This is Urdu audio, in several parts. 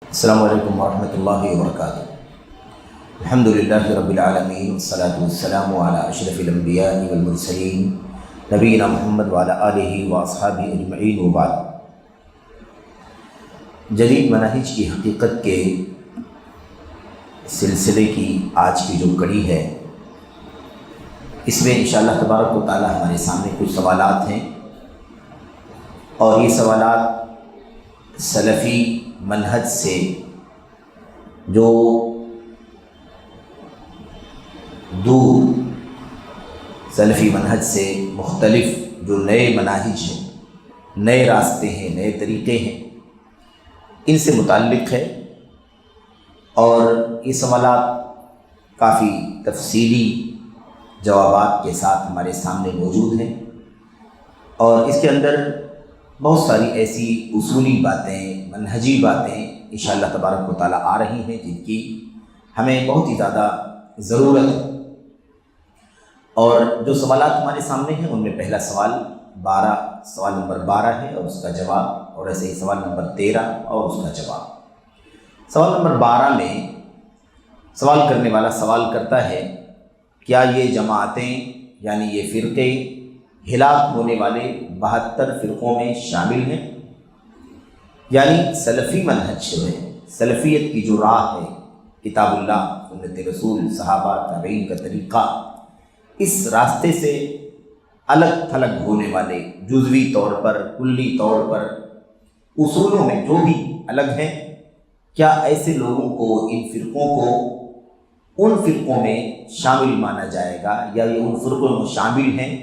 السلام علیکم ورحمۃ اللہ وبرکاتہ۔ الحمدللہ رب العالمین والصلاة والسلام علی اشرف الانبیاء والمرسلین نبینا محمد وعلی آلہ واصحابہ اجمعین وبعد۔ جدید مناہج کی حقیقت کے سلسلے کی آج کی جو کڑی ہے، اس میں انشاءاللہ تبارک و تعالی ہمارے سامنے کچھ سوالات ہیں، اور یہ سوالات سلفی منہج سے جو دور، سلفی منہج سے مختلف جو نئے مناہج ہیں، نئے راستے ہیں، نئے طریقے ہیں، ان سے متعلق ہے۔ اور یہ سوالات کافی تفصیلی جوابات کے ساتھ ہمارے سامنے موجود ہیں، اور اس کے اندر بہت ساری ایسی اصولی باتیں، منہجی باتیں انشاءاللہ تبارک و تعالیٰ آ رہی ہیں، جن کی ہمیں بہت ہی زیادہ ضرورت ہے۔ اور جو سوالات ہمارے سامنے ہیں ان میں پہلا سوال نمبر 12 ہے اور اس کا جواب، اور ایسے ہی سوال نمبر 13 اور اس کا جواب۔ سوال نمبر 12 میں سوال کرنے والا سوال کرتا ہے، کیا یہ جماعتیں یعنی یہ فرقے ہلاک ہونے والے 72 فرقوں میں شامل ہیں؟ یعنی سلفی منہج جو ہے، سلفیت کی جو راہ ہے، کتاب اللہ، سنت رسول، صحابہ، تابعین کا طریقہ، اس راستے سے الگ تھلگ ہونے والے، جزوی طور پر، کلی طور پر، اصولوں میں جو بھی الگ ہیں، کیا ایسے لوگوں کو، ان فرقوں کو ان فرقوں میں شامل مانا جائے گا، یا یہ ان فرقوں میں شامل ہیں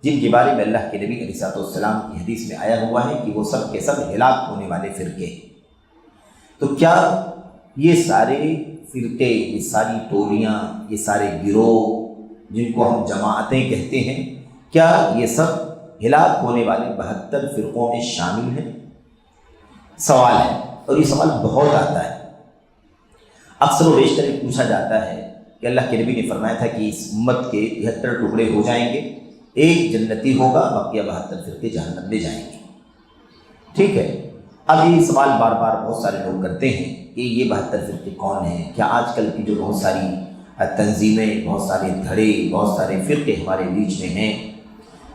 جن کے بارے میں اللہ کے نبی علیہ السلام کی حدیث میں آیا ہوا ہے کہ وہ سب کے سب ہلاک ہونے والے فرقے ہیں؟ تو کیا یہ سارے فرقے، یہ ساری ٹولیاں، یہ سارے گروہ جن کو ہم جماعتیں کہتے ہیں، کیا یہ سب ہلاک ہونے والے 72 فرقوں میں شامل ہیں؟ سوال ہے، اور یہ سوال بہت آتا ہے۔ اکثر و بیشتر یہ پوچھا جاتا ہے کہ اللہ کے نبی نے فرمایا تھا کہ اس امت کے 73 ٹکڑے ہو جائیں گے، ایک جنتی ہوگا، بقیہ 72 فرقے جہنم میں جائیں گے۔ ٹھیک ہے، اب یہ سوال بار بار بہت سارے لوگ کرتے ہیں کہ یہ 72 فرقے کون ہیں؟ کیا آج کل کی جو بہت ساری تنظیمیں، بہت سارے دھڑے، بہت سارے فرقے ہمارے بیچ میں ہیں،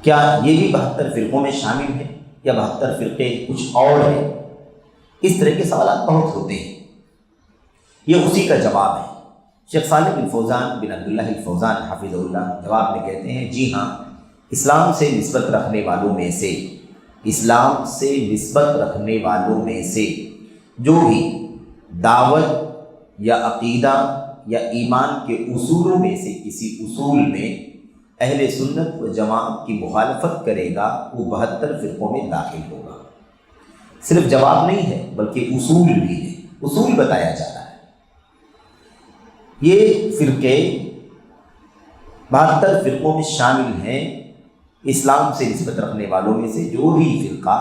کیا یہ بھی 72 فرقوں میں شامل ہیں، یا 72 فرقے کچھ اور ہیں؟ اس طرح کے سوالات بہت ہوتے ہیں۔ یہ اسی کا جواب ہے۔ شیخ صالح بن فوزان بن عبداللہ الفوزان حفظہ اللہ جواب میں کہتے ہیں، جی ہاں، اسلام سے نسبت رکھنے والوں میں سے، اسلام سے نسبت رکھنے والوں میں سے جو بھی دعوت یا عقیدہ یا ایمان کے اصولوں میں سے کسی اصول میں اہل سنت و جماعت کی مخالفت کرے گا، وہ 72 فرقوں میں داخل ہوگا۔ صرف جواب نہیں ہے بلکہ اصول بھی ہے، اصول بتایا جا رہا ہے۔ یہ فرقے 72 فرقوں میں شامل ہیں، اسلام سے نسبت رکھنے والوں میں سے جو بھی فرقہ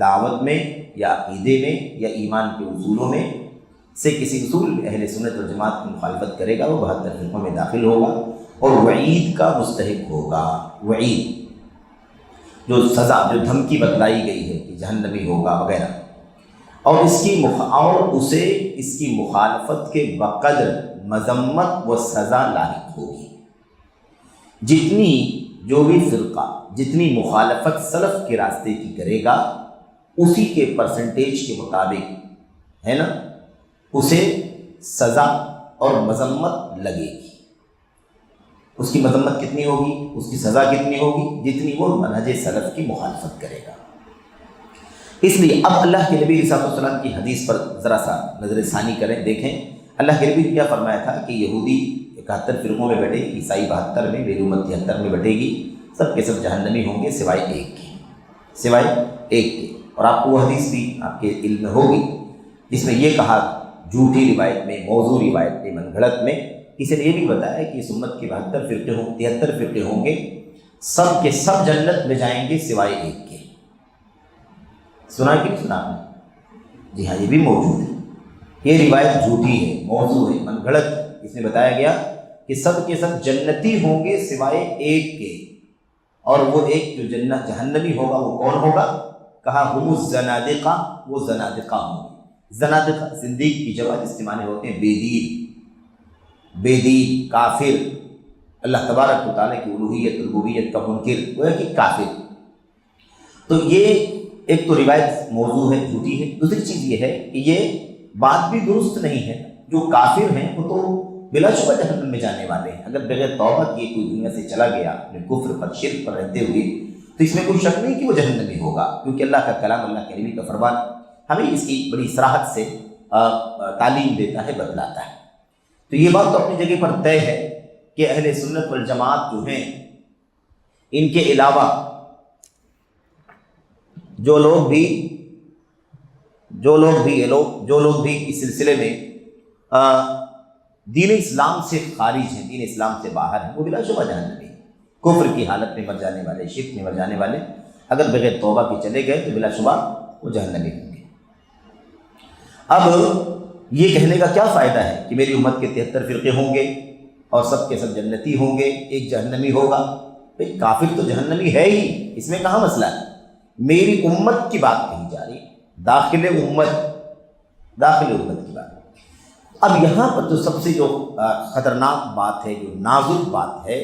دعوت میں یا عقیدے میں یا ایمان کے اصولوں میں سے کسی اصول میں اہل سنت و جماعت کی مخالفت کرے گا، وہ 72 فرقوں میں داخل ہوگا، اور وعید کا مستحق ہوگا۔ وعید جو سزا، جو دھمکی بتلائی گئی ہے کہ جہنمی ہوگا وغیرہ، اور اسے اس کی مخالفت کے بقدر مذمت و سزا لاحق ہوگی۔ جتنی جو بھی فرقہ جتنی مخالفت سلف کے راستے کی کرے گا، اسی کے پرسنٹیج کے مطابق ہے نا، اسے سزا اور مذمت لگے گی۔ اس کی مذمت کتنی ہوگی، اس کی سزا کتنی ہوگی؟ جتنی وہ منہج سلف کی مخالفت کرے گا۔ اس لیے اب اللہ کے نبی صلی اللہ علیہ وسلم کی حدیث پر ذرا سا نظر ثانی کریں، دیکھیں اللہ کے نبی نے کیا فرمایا تھا کہ یہودی 71 فرقوں میں بٹے گی، عیسائی 72 میں، میری امت 73 میں بٹے گی، سب کے سب جہنمی ہوں گے سوائے ایک کے۔ اور آپ کو وہ حدیث بھی آپ کے علم میں ہوگی جس میں یہ کہا، جھوٹی روایت میں، موضوع روایت میں، من گھڑت میں، کسی نے یہ بھی بتایا کہ اس امت کے 73 فرقے ہوں گے، سب کے سب جنت میں جائیں گے سوائے ایک کے۔ سنا کہ نہیں سنا آپ نے؟ جی ہاں، یہ بھی موجود ہے۔ یہ روایت جھوٹی ہے، موضوع ہے، من گھڑت ہے۔ اس میں بتایا گیا کہ سب کے سب جنتی ہوں گے سوائے ایک کے، اور وہ ایک جو جہنمی ہوگا وہ کون ہوگا؟ کہا ہم الزنادقہ، وہ زنادقہ ہوں گے۔ زنادقہ زندیق کی جگہ جس کے معنی ہوتے ہیں بے دین کافر، اللہ تبارک و تعالیٰ کی الوہیت ربوبیت کا منکر، گویا کہ کافر۔ تو یہ ایک تو روایت موضوع ہے، جھوٹی ہے۔ دوسری چیز یہ ہے کہ یہ بات بھی درست نہیں ہے، جو کافر ہیں وہ تو بلا شبہ جہنم میں جانے والے ہیں۔ اگر بغیر توبہ کیے کوئی دنیا سے چلا گیا اپنے کفر پر شرک پر رہتے ہوئے، تو اس میں کوئی شک نہیں کہ وہ جہنمی ہوگا، کیونکہ اللہ کا کلام، اللہ کے نبی کا فرمان ہمیں اس کی بڑی صراحت سے تعلیم دیتا ہے، بتلاتا ہے۔ تو یہ بات تو اپنی جگہ پر طے ہے کہ اہل سنت والجماعت جو ہیں، ان کے علاوہ جو لوگ بھی اس سلسلے میں دین اسلام سے خارج ہیں، دین اسلام سے باہر ہیں، وہ بلا شبہ جہنمی ہیں۔ کفر کی حالت میں مر جانے والے، شرک میں مر جانے والے اگر بغیر توبہ کے چلے گئے تو بلا شبہ وہ جہنمی ہوں گے۔ اب یہ کہنے کا کیا فائدہ ہے کہ میری امت کے 73 فرقے ہوں گے اور سب کے سب جنتی ہوں گے، ایک جہنمی ہوگا؟ بھئی کافر تو جہنمی ہے ہی، اس میں کہاں مسئلہ ہے؟ میری امت کی بات کہی جا رہی، داخل امت کی بات۔ اب یہاں پر جو سب سے خطرناک بات ہے، جو نازک بات ہے،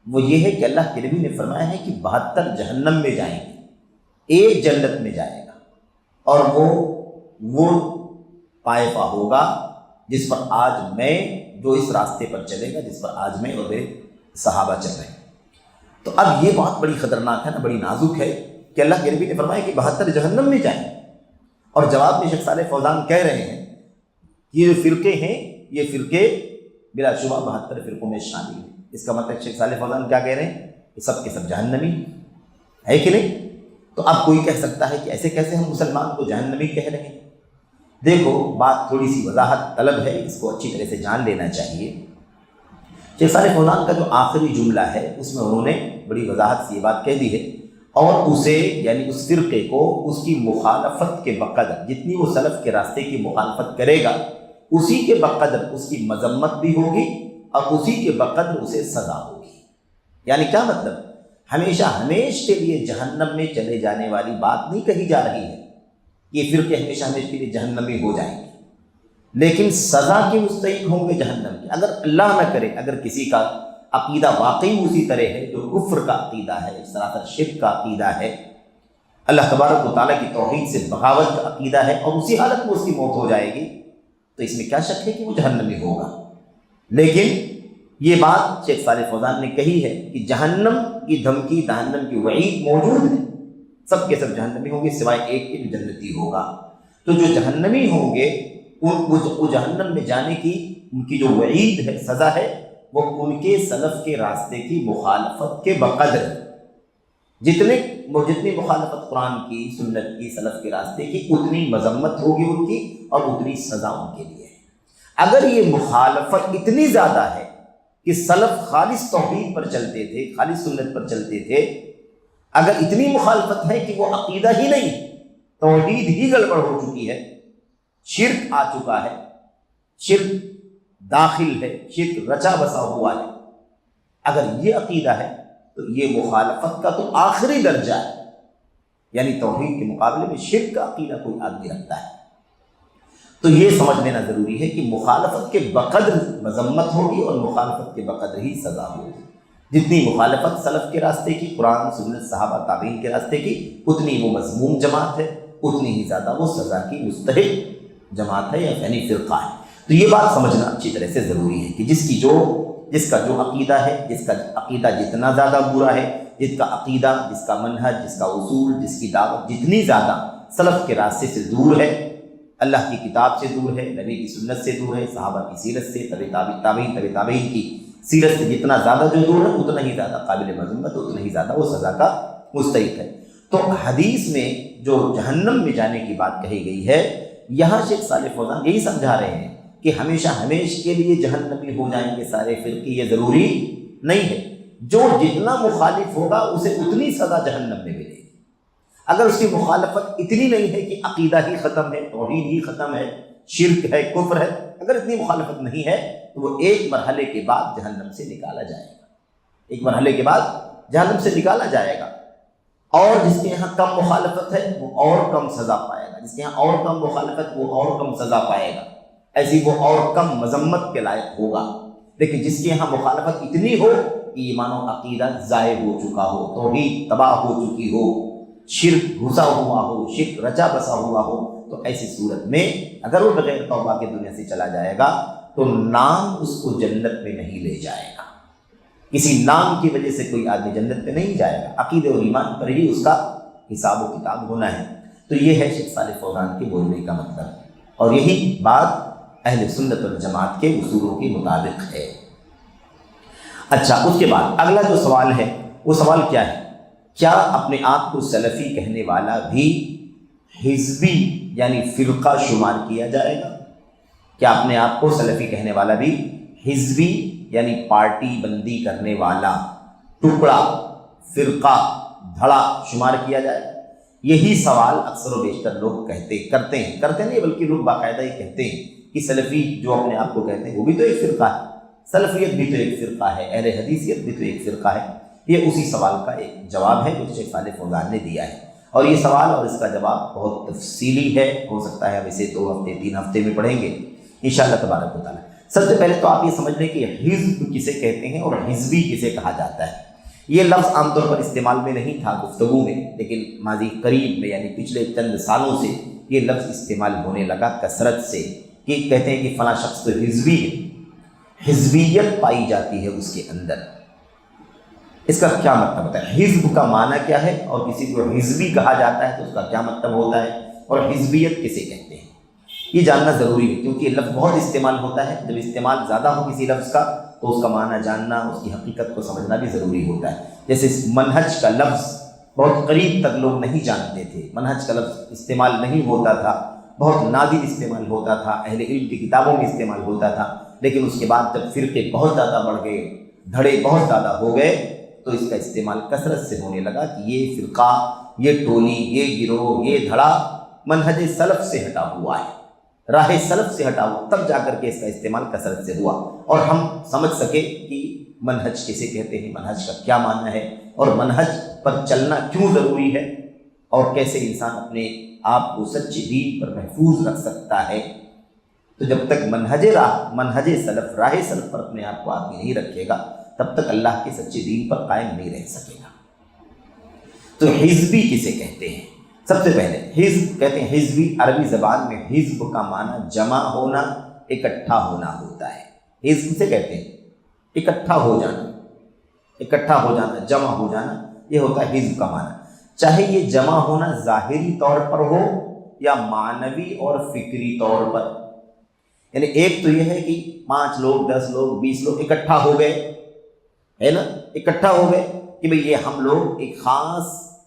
وہ یہ ہے کہ اللہ کے نبی نے فرمایا ہے کہ 72 جہنم میں جائیں گے، ایک جنت میں جائے گا، اور وہ طائفہ ہوگا جس پر آج میں، جو اس راستے پر چلے گا جس پر آج میں اور میرے صحابہ چل رہے ہیں۔ تو اب یہ بات بڑی خطرناک ہے نا، بڑی نازک ہے کہ اللہ کے نبی نے فرمایا کہ 72 جہنم میں جائیں، اور جواب میں شیخ صالح فوزان کہہ رہے ہیں یہ جو فرقے ہیں، یہ فرقے بلا شبہ 72 فرقوں میں شامل ہیں۔ اس کا مطلب شیخ صالح فوزان کیا کہہ رہے ہیں کہ سب کے سب جہنمی ہے کہ نہیں؟ تو اب کوئی کہہ سکتا ہے کہ ایسے کیسے ہم مسلمان کو جہنمی کہہ رہے ہیں؟ دیکھو بات تھوڑی سی وضاحت طلب ہے، اس کو اچھی طرح سے جان لینا چاہیے۔ شیخ صالح فوزان کا جو آخری جملہ ہے اس میں انہوں نے بڑی وضاحت سے یہ بات کہہ دی ہے، اور اسے یعنی اس فرقے کو اس کی مخالفت کے بقدر، جتنی وہ سلف کے راستے کی مخالفت کرے گا اسی کے بقدر اس کی مذمت بھی ہوگی اور اسی کے بقدر اسے سزا ہوگی۔ یعنی کیا مطلب؟ ہمیشہ کے لیے جہنم میں چلے جانے والی بات نہیں کہی جا رہی ہے، یہ فرقے ہمیشہ کے لیے جہنمی ہو جائیں گے، لیکن سزا کے مستحق ہوں گے جہنم کے۔ اگر اللہ نہ کرے، اگر کسی کا عقیدہ واقعی اسی طرح ہے جو کفر کا عقیدہ ہے، سراسر شرک کا عقیدہ ہے، اللہ تبارک و تعالیٰ کی توحید سے بغاوت کا عقیدہ ہے، اور اسی حالت میں اس کی موت ہو جائے گی، تو اس میں کیا شک ہے کہ وہ جہنمی ہوگا۔ لیکن یہ بات شیخ صالح فوزان نے کہی ہے کہ جہنم کی دھمکی، جہنم کی وعید موجود ہے، سب کے سب جہنمی ہوں گے سوائے ایک کے جو جنتی ہوگا۔ تو جو جہنمی ہوں گے وہ جہنم میں جانے کی ان کی جو وعید ہے، سزا ہے، وہ ان کے سلف کے راستے کی مخالفت کے بقدر، جتنی مخالفت قرآن کی، سنت کی، سلف کے راستے کی، اتنی مذمت ہوگی ان کی اور اتنی سزا ان کے لیے ہے۔ اگر یہ مخالفت اتنی زیادہ ہے کہ سلف خالص توحید پر چلتے تھے، خالص سنت پر چلتے تھے، اگر اتنی مخالفت ہے کہ وہ عقیدہ ہی نہیں، توحید ہی گڑبڑ ہو چکی ہے، شرک آ چکا ہے، شرک داخل ہے، شرک رچا بسا ہوا ہے، اگر یہ عقیدہ ہے تو یہ مخالفت کا تو آخری درجہ ہے، یعنی توحید کے مقابلے میں شرک کا عقیدہ کوئی آدمی رکھتا ہے۔ تو یہ سمجھ لینا ضروری ہے کہ مخالفت کے بقدر مذمت ہوگی اور مخالفت کے بقدر ہی سزا ہوگی۔ جتنی مخالفت سلف کے راستے کی، قرآن سنت صحابہ تابعین کے راستے کی، اتنی وہ مذموم جماعت ہے، اتنی ہی زیادہ وہ سزا کی مستحق جماعت ہے یا یعنی فرقہ ہے۔ تو یہ بات سمجھنا اچھی طرح سے ضروری ہے کہ جس کا جو عقیدہ ہے، جس کا عقیدہ جتنا زیادہ برا ہے، جس کا عقیدہ، جس کا منہج، جس کا اصول، جس کی دعوت جتنی زیادہ سلف کے راستے سے دور ہے، اللہ کی کتاب سے دور ہے، نبی کی سنت سے دور ہے، صحابہ کی سیرت سے، تابعین کی سیرت سے جتنا زیادہ جو دور ہے، اتنا ہی زیادہ قابل مذمت، اتنا ہی زیادہ وہ سزا کا مستحق ہے۔ تو حدیث میں جو جہنم میں جانے کی بات کہی گئی ہے، یہاں شیخ صالح فوزان یہی سمجھا رہے ہیں کہ ہمیشہ کے لیے جہنمی ہو جائیں گے سارے فرقے، یہ ضروری نہیں ہے۔ جو جتنا مخالف ہوگا اسے اتنی سزا جہنم میں ملے گی۔ اگر اس کی مخالفت اتنی نہیں ہے کہ عقیدہ ہی ختم ہے، توحید ہی ختم ہے، شرک ہے، کفر ہے، اگر اتنی مخالفت نہیں ہے تو وہ ایک مرحلے کے بعد جہنم سے نکالا جائے گا، ایک مرحلے کے بعد جہنم سے نکالا جائے گا۔ اور جس کے یہاں کم مخالفت ہے وہ اور کم سزا پائے گا، جس کے یہاں اور کم مخالفت وہ اور کم سزا پائے گا، ایسی وہ اور کم مذمت کے لائق ہوگا۔ لیکن جس کے یہاں مخالفت اتنی ہو کہ ایمان و عقیدہ ضائع ہو چکا ہو، توحید تباہ ہو چکی ہو، شرک گھسا ہوا ہو، شرک رچا بسا ہوا ہو، تو ایسی صورت میں اگر وہ بغیر توبہ کے دنیا سے چلا جائے گا تو نام اس کو جنت میں نہیں لے جائے گا۔ کسی نام کی وجہ سے کوئی آدمی جنت میں نہیں جائے گا، عقیدے اور ایمان پر ہی اس کا حساب و کتاب ہونا ہے۔ تو یہ ہے شیخ صالح فوزان کے بولنے کا مطلب، اور یہی بات اہل سنت والجماعت کے اصولوں کے مطابق ہے۔ اچھا، اس کے بعد اگلا جو سوال ہے وہ سوال کیا ہے؟ کیا اپنے آپ کو سلفی کہنے والا بھی حزبی یعنی فرقہ شمار کیا جائے گا؟ کیا اپنے آپ کو سلفی کہنے والا بھی حزبی یعنی پارٹی بندی کرنے والا، ٹکڑا، فرقہ، دھڑا شمار کیا جائے؟ یہی سوال اکثر و بیشتر لوگ کرتے نہیں بلکہ لوگ باقاعدہ ہی کہتے ہیں کہ سلفی جو اپنے آپ کو کہتے ہیں وہ بھی تو ایک فرقہ ہے، سلفیت بھی تو ایک فرقہ ہے، اہل حدیثیت بھی تو ایک فرقہ ہے۔ یہ اسی سوال کا ایک جواب ہے جو شیخ صالح فوزان نے دیا ہے، اور یہ سوال اور اس کا جواب بہت تفصیلی ہے، ہو سکتا ہے ہم اسے 2 ہفتے 3 ہفتے میں پڑھیں گے انشاءاللہ تبارک و تعالیٰ۔ سب سے پہلے تو آپ یہ سمجھ لیں کہ حزب کسے کہتے ہیں اور حزبی کسے کہا جاتا ہے۔ یہ لفظ عام طور پر استعمال میں نہیں تھا گفتگو میں، لیکن ماضی قریب میں یعنی پچھلے چند سالوں سے یہ لفظ استعمال ہونے لگا کثرت سے، کہ کہتے ہیں کہ فلاں شخص تو حزبی ہے، حزبیت پائی جاتی ہے اس کے اندر۔ اس کا کیا مطلب ہوتا ہے؟ حزب کا معنی کیا ہے اور کسی کو حزبی کہا جاتا ہے تو اس کا کیا مطلب ہوتا ہے، اور حزبیت کسے کہتے ہیں، یہ جاننا ضروری ہے، کیونکہ یہ لفظ بہت استعمال ہوتا ہے۔ جب استعمال زیادہ ہو کسی لفظ کا تو اس کا معنی جاننا، اس کی حقیقت کو سمجھنا بھی ضروری ہوتا ہے۔ جیسے منہج کا لفظ بہت قریب تک لوگ نہیں جانتے تھے، منہج کا لفظ استعمال نہیں ہوتا تھا، بہت نادر استعمال ہوتا تھا، اہل علم کی کتابوں میں استعمال ہوتا تھا، لیکن اس کے بعد جب فرقے بہت زیادہ بڑھ گئے، دھڑے بہت زیادہ ہو گئے، تو اس کا استعمال کثرت سے ہونے لگا کہ یہ فرقہ، یہ ٹولی، یہ گروہ، یہ دھڑا منہج سلف سے ہٹا ہوا ہے، راہ سلف سے ہٹا ہوا، تب جا کر کے اس کا استعمال کثرت سے ہوا، اور ہم سمجھ سکے کہ منہج کسے کہتے ہیں، منہج کا کیا معنی ہے، اور منہج پر چلنا کیوں ضروری ہے، اور کیسے انسان اپنے آپ کو سچے دین پر محفوظ رکھ سکتا ہے۔ تو جب تک منہج سلف، راہ سلف پر اپنے آپ کو آدمی نہیں رکھے گا تب تک اللہ کے سچے دین پر قائم نہیں رہ سکے گا۔ تو حزبی کسے کہتے ہیں؟ سب سے پہلے حزب کہتے ہیں، حزبی عربی زبان میں حزب کا معنی جمع ہونا، اکٹھا ہونا ہوتا ہے۔ حزب سے کہتے ہیں اکٹھا ہو جانا، جمع ہو جانا، یہ ہوتا ہے حزب کا معنی۔ چاہے یہ جمع ہونا ظاہری طور پر ہو یا معنوی اور فکری طور پر، یعنی ایک تو یہ ہے کہ 5 لوگ، 10 لوگ، 20 لوگ اکٹھا ہو گئے، ہے نا، اکٹھا ہو گئے کہ بھئی یہ ہم لوگ ایک خاص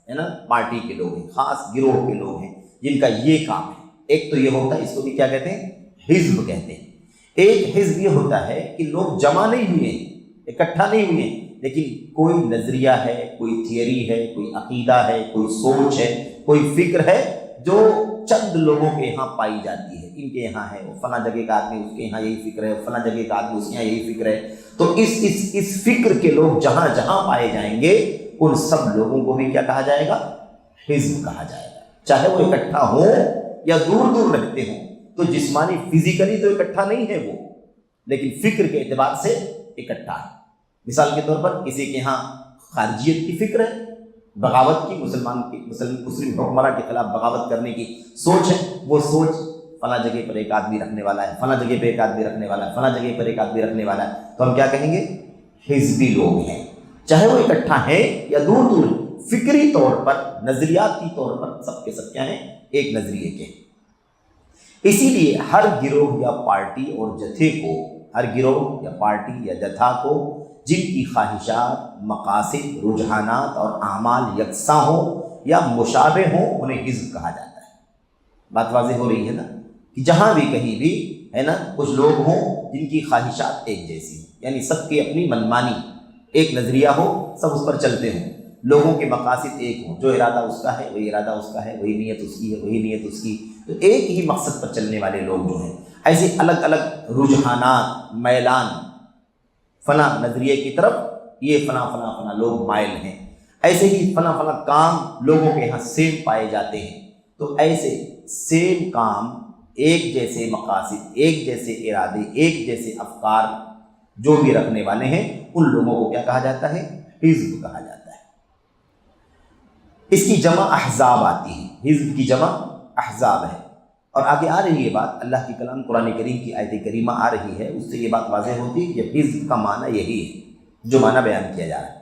ہے نا پارٹی کے لوگ ہیں، خاص گروہ کے لوگ ہیں جن کا یہ کام ہے۔ ایک تو یہ ہوتا ہے، اس کو بھی کیا کہتے ہیں؟ حزب کہتے ہیں۔ ایک حزب یہ ہوتا ہے کہ لوگ جمع نہیں ہوئے ہیں، اکٹھا نہیں ہوئے ہیں، لیکن کوئی نظریہ ہے، کوئی تھیوری ہے، کوئی عقیدہ ہے، کوئی سوچ ہے، کوئی فکر ہے جو چند لوگوں کے یہاں پائی جاتی ہے، ان کے یہاں ہے، فلاں جگہ کا آدمی اس کے یہاں یہی فکر ہے، فلاں جگہ کا آدمی اس کے یہاں یہی فکر ہے، تو اس فکر کے لوگ جہاں جہاں پائے جائیں گے ان سب لوگوں کو بھی کیا کہا جائے گا؟ حزب کہا جائے گا، چاہے وہ اکٹھا ہوں یا دور دور رہتے ہوں۔ تو جسمانی فزیکلی تو اکٹھا نہیں ہے وہ، لیکن فکر کے اعتبار سے اکٹھا ہے۔ مثال کے طور پر کسی کے ہاں خارجیت کی فکر ہے، بغاوت کی، مسلم حکمراں کے خلاف بغاوت کرنے کی سوچ ہے، وہ سوچ فلاں جگہ پر ایک آدمی رکھنے والا ہے، فلاں جگہ پہ ایک آدمی رکھنے والا ہے، فلاں جگہ پر ایک آدمی رکھنے والا ہے، تو ہم کیا کہیں گے؟ حزبی لوگ ہیں، چاہے وہ اکٹھا ہیں یا دور دور، فکری طور پر، نظریاتی طور پر سب کے سب کیا ہیں؟ ایک نظریے کے۔ اسی لیے ہر گروہ یا پارٹی اور جتھے کو، ہر گروہ یا پارٹی یا جتھا کو جن کی خواہشات، مقاصد، رجحانات اور اعمال یکساں ہوں یا مشابہ ہوں انہیں حزب کہا جاتا ہے۔ بات واضح ہو رہی ہے نا، کہ جہاں بھی کہیں بھی ہے نا کچھ لوگ ہوں جن کی خواہشات ایک جیسی ہیں، یعنی سب کی اپنی منمانی، ایک نظریہ ہو، سب اس پر چلتے ہوں، لوگوں کے مقاصد ایک ہوں، جو ارادہ اس کا ہے وہی ارادہ اس کا ہے، وہی نیت اس کی ہے وہی نیت اس کی، تو ایک ہی مقصد پر چلنے والے لوگ جو ہیں، ایسے الگ الگ رجحانات، میلان، فلاں نظریے کی طرف یہ فلاں لوگ مائل ہیں، ایسے ہی فلاں فلاں کام لوگوں کے یہاں سیم پائے جاتے ہیں، تو ایسے سیم کام، ایک جیسے مقاصد، ایک جیسے ارادے، ایک جیسے افکار جو بھی رکھنے والے ہیں، ان لوگوں کو کیا کہا جاتا ہے؟ حزب کہا جاتا ہے۔ اس کی جمع احزاب آتی ہے، حزب کی جمع احزاب ہے۔ اور آگے آ رہی ہے بات، اللہ کی کلام قرآن کریم کی آیت کریمہ آ رہی ہے، اس سے یہ بات واضح ہوتی ہے کہ حزب کا معنی یہی ہے جو معنی بیان کیا جا رہا ہے۔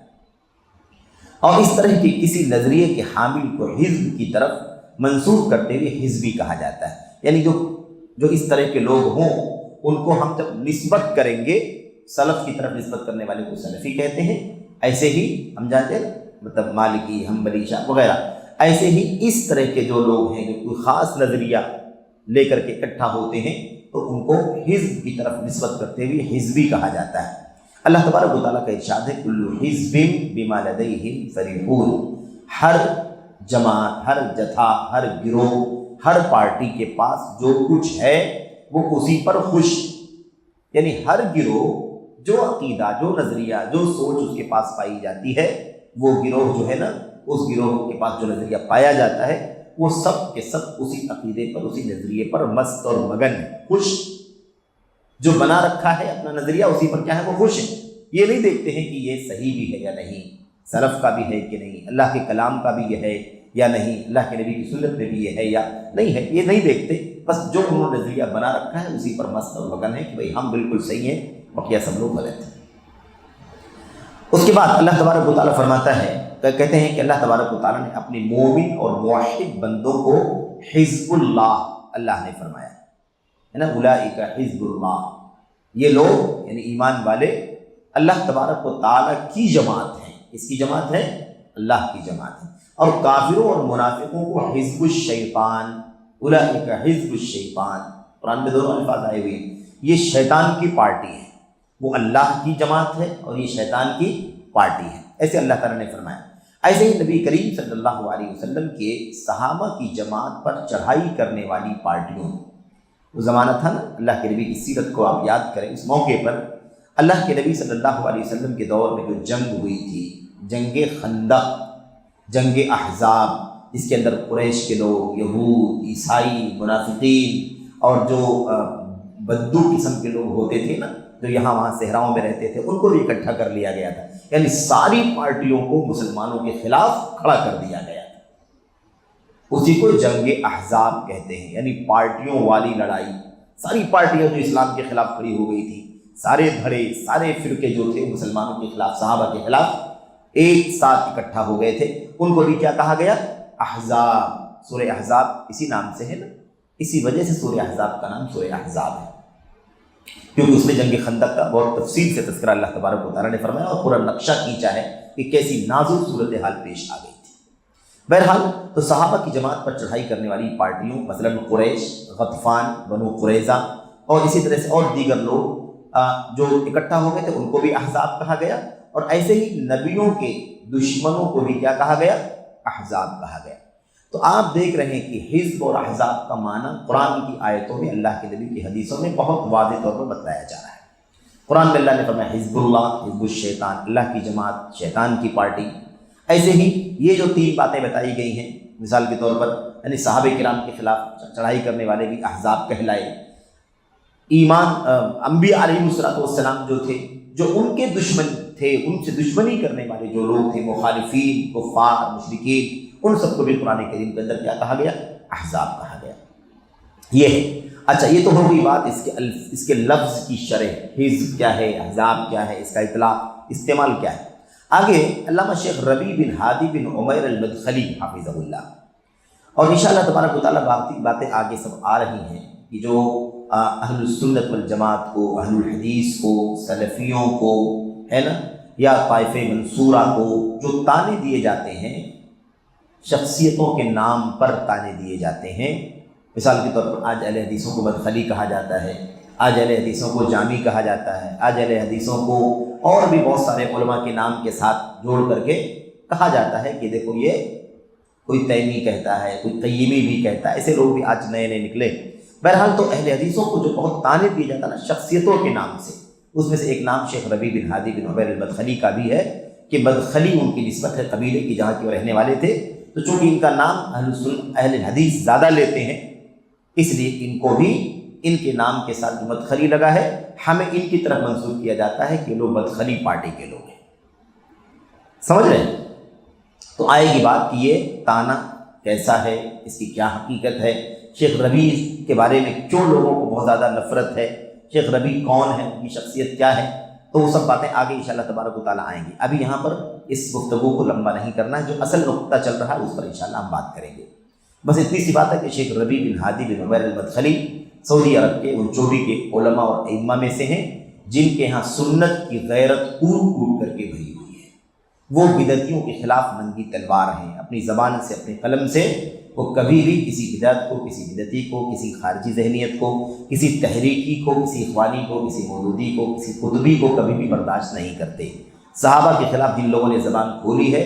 اور اس طرح کے کسی نظریے کے حامل کو حزب کی طرف منسوب کرتے ہوئے حزبی کہا جاتا ہے، یعنی جو اس طرح کے لوگ ہوں ان کو ہم جب نسبت کریں گے، سلف کی طرف نسبت کرنے والے کو سلفی کہتے ہیں، ایسے ہی ہم جانتے ہیں مطلب مالکی، حنبلی، شافعی وغیرہ، ایسے ہی اس طرح کے جو لوگ ہیں جو کوئی خاص نظریہ لے کر کے اکٹھا ہوتے ہیں تو ان کو حزب کی طرف نسبت کرتے ہوئے حزبی کہا جاتا ہے۔ اللہ تبارک و تعالیٰ کا ارشاد ہے کل حزب بما لدیہم فریحون، ہر جماعت، ہر جتھا، ہر گروہ، ہر پارٹی کے پاس جو کچھ ہے وہ اسی پر خوش، یعنی ہر گروہ جو عقیدہ، جو نظریہ، جو سوچ اس کے پاس پائی جاتی ہے، وہ گروہ جو ہے نا، اس گروہ کے پاس جو نظریہ پایا جاتا ہے وہ سب کے سب اسی عقیدے پر، اسی نظریے پر مست اور مگن ہے، خوش۔ جو بنا رکھا ہے اپنا نظریہ اسی پر کیا ہے، وہ خوش ہے۔ یہ نہیں دیکھتے ہیں کہ یہ صحیح بھی ہے یا نہیں، سلف کا بھی ہے کہ نہیں، اللہ کے کلام کا بھی یہ ہے یا نہیں، اللہ کے نبی کی سنت میں بھی یہ ہے یا نہیں ہے، یہ نہیں دیکھتے، بس جو انہوں نے نظریہ بنا رکھا ہے اسی پر مست اور مگن ہے کہ بھئی ہم بالکل صحیح ہیں، بقیہ سب لوگ غلط ہیں۔ اس کے بعد اللہ تبارک و تعالیٰ فرماتا ہے، کہتے ہیں کہ اللہ تبارک و تعالیٰ نے اپنے مومن اور موحد بندوں کو حزب اللہ نے فرمایا ہے نا، اولئک حزب اللہ، یہ لوگ یعنی ایمان والے اللہ تبارک و تعالیٰ کی جماعت ہیں۔ اس کی جماعت ہے، اللہ کی جماعت ہے۔ اور کافروں اور منافقوں کو حزب الشیطان، اولئک حزب الشیطان، قرآن میں دونوں الفاظ آئے ہوئے ہیں، یہ شیطان کی پارٹی ہے، وہ اللہ کی جماعت ہے اور یہ شیطان کی پارٹی ہے، ایسے اللہ تعالیٰ نے فرمایا۔ ایسے ہی نبی کریم صلی اللہ علیہ وسلم کے صحابہ کی جماعت پر چڑھائی کرنے والی پارٹیوں، وہ زمانہ تھا نا، اللہ کے نبی کی سیرت کو آپ یاد کریں، اس موقع پر اللہ کے نبی صلی اللہ علیہ وسلم کے دور میں جو جنگ ہوئی تھی، جنگ خندق، جنگ احزاب، جس کے اندر قریش کے لوگ، یہود، عیسائی، منافقین اور جو بدو قسم کے لوگ ہوتے تھے نا، جو یہاں وہاں صحراؤں میں رہتے تھے، ان کو بھی اکٹھا کر لیا گیا تھا، یعنی ساری پارٹیوں کو مسلمانوں کے خلاف کھڑا کر دیا گیا تھا۔ اسی کو جنگ احزاب کہتے ہیں، یعنی پارٹیوں والی لڑائی۔ ساری پارٹیاں جو اسلام کے خلاف کھڑی ہو گئی تھی، سارے دھڑے، سارے فرقے جو تھے مسلمانوں کے خلاف، صحابہ کے خلاف، ایک ساتھ اکٹھا ہو گئے تھے، ان کو بھی کیا کہا گیا؟ احزاب۔ سورہ احزاب اسی نام سے ہے نا، اسی وجہ سے سورہ احزاب کا نام سورہ احزاب ہے، کیونکہ اس میں جنگ خندق کا بہت تفصیل سے تذکرہ اللہ تبارک و تعالیٰ نے فرمایا اور پورا نقشہ کھینچا ہے کہ کیسی نازک صورتحال پیش آ گئی تھی۔ بہرحال تو صحابہ کی جماعت پر چڑھائی کرنے والی پارٹیوں، مثلاً قریش، غطفان، بنو قریظہ اور اسی طرح سے اور دیگر لوگ جو اکٹھا ہو گئے تھے، ان کو بھی احزاب کہا گیا، اور ایسے ہی نبیوں کے دشمنوں کو بھی کیا کہا گیا؟ احزاب کہا گیا۔ تو آپ دیکھ رہے ہیں کہ حزب اور احزاب کا معنی قرآن کی آیتوں میں، اللہ کے نبی کی حدیثوں میں بہت واضح طور پر بتلایا جا رہا ہے۔ قرآن میں اللہ نے فرمایا حزب اللہ، حزب الشیطان، اللہ کی جماعت، شیطان کی پارٹی۔ ایسے ہی یہ جو تین باتیں بتائی گئی ہیں، مثال کے طور پر یعنی صحابہ کرام کے خلاف چڑھائی کرنے والے بھی احزاب کہلائے۔ ایمان انبیاء علیہ السلام جو تھے، جو ان کے دشمن تھے، ان سے دشمنی کرنے والے جو لوگ تھے، مخالفین، کفار، مشرکین، ان سب کو بھی قرآن کریم کے اندر کیا کہا گیا؟ احزاب کہا گیا۔ یہ ہے۔ اچھا، یہ تو ہو گئی بات اس کے لفظ کی شرح، حزب کیا ہے، احزاب کیا ہے، اس کا اطلاق استعمال کیا ہے۔ آگے علامہ شیخ ربیع بن ہادی بن عمیر المدخلی حافظہ اللہ، اور انشاءاللہ تبارک و تعالیٰ باتیں آگے سب آ رہی ہیں کہ جو اہل السنت والجماعت کو، اہل الحدیث کو، سلفیوں کو ہے نا، یا طائفہ منصورہ کو جو تانے دیے جاتے ہیں، شخصیتوں کے نام پر تانے دیے جاتے ہیں، مثال کے طور پر آج اہل حدیثوں کو مدخلی کہا جاتا ہے، آج اہل حدیثوں کو جامی کہا جاتا ہے، آج اہل حدیثوں کو اور بھی بہت سارے علماء کے نام کے ساتھ جوڑ کر کے کہا جاتا ہے کہ دیکھو یہ کوئی تیمی کہتا ہے، کوئی قیمی بھی کہتا ہے، ایسے لوگ بھی آج نئے نئے نکلے۔ بہرحال تو اہل حدیثوں کو جو بہت تانے دیا جاتا ہے نا شخصیتوں کے نام سے، اس میں سے ایک نام شیخ ربیع بن ہادی بن عمیر المدخلی کا بھی ہے کہ بدخلی ان کی نسبت ہے قبیلے کی جہاں کے وہ رہنے والے تھے، تو چونکہ ان کا نام اہل حدیث زیادہ لیتے ہیں، اس لیے ان کو بھی ان کے نام کے ساتھ جو بدخلی لگا ہے ہمیں ان کی طرف منسوب کیا جاتا ہے کہ لوگ بدخلی پارٹی کے لوگ ہیں۔ سمجھ رہے ہیں؟ تو آئے گی بات کہ یہ طعنہ کیسا ہے، اس کی کیا حقیقت ہے، شیخ ربیع کے بارے میں کیوں لوگوں کو بہت زیادہ نفرت ہے، شیخ ربیع کون ہے، ان کی شخصیت کیا ہے، تو وہ سب باتیں آگے انشاءاللہ تبارک و تعالیٰ آئیں گی۔ ابھی یہاں پر اس گفتگو کو لمبا نہیں کرنا ہے، جو اصل نقطہ چل رہا ہے اس پر انشاءاللہ ہم بات کریں گے۔ بس اتنی سی بات ہے کہ شیخ ربیع بن ہادی بن عمیر المدخلی سعودی عرب کے ان چوٹی کے علماء اور ائمہ میں سے ہیں جن کے ہاں سنت کی غیرت کوٹ کوٹ کر کے بھری ہوئی ہے۔ وہ بدعتیوں کے خلاف ننگی تلوار ہیں، اپنی زبان سے اپنے قلم سے وہ کبھی بھی کسی بدعت کو، کسی بدعتی کو، کسی خارجی ذہنیت کو، کسی تحریکی کو، کسی اخوانی کو، کسی مودودی کو، کسی قطبی کو کبھی بھی برداشت نہیں کرتے۔ صحابہ کے خلاف جن لوگوں نے زبان کھولی ہے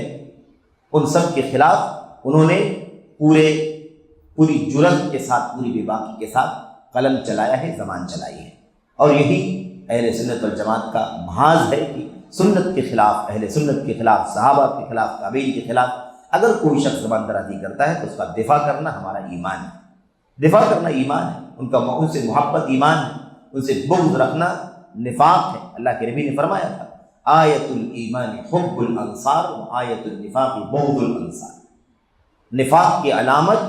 ان سب کے خلاف انہوں نے پوری جرأت کے ساتھ، پوری بے باکی کے ساتھ قلم چلایا ہے، زبان چلائی ہے۔ اور یہی اہل سنت والجماعت کا محاذ ہے کہ سنت کے خلاف، اہل سنت کے خلاف، صحابہ کے خلاف، تابعین کے خلاف اگر کوئی شخص زبان درازی کرتا ہے تو اس کا دفاع کرنا ہمارا ایمان ہے، دفاع کرنا ایمان ہے، ان سے محبت ایمان ہے، ان سے بغض رکھنا نفاق ہے۔ اللہ کے نبی نے فرمایا تھا آیت الایمان حب الانصار و آیت النفاق بغض الانصار۔ نفاق کی علامت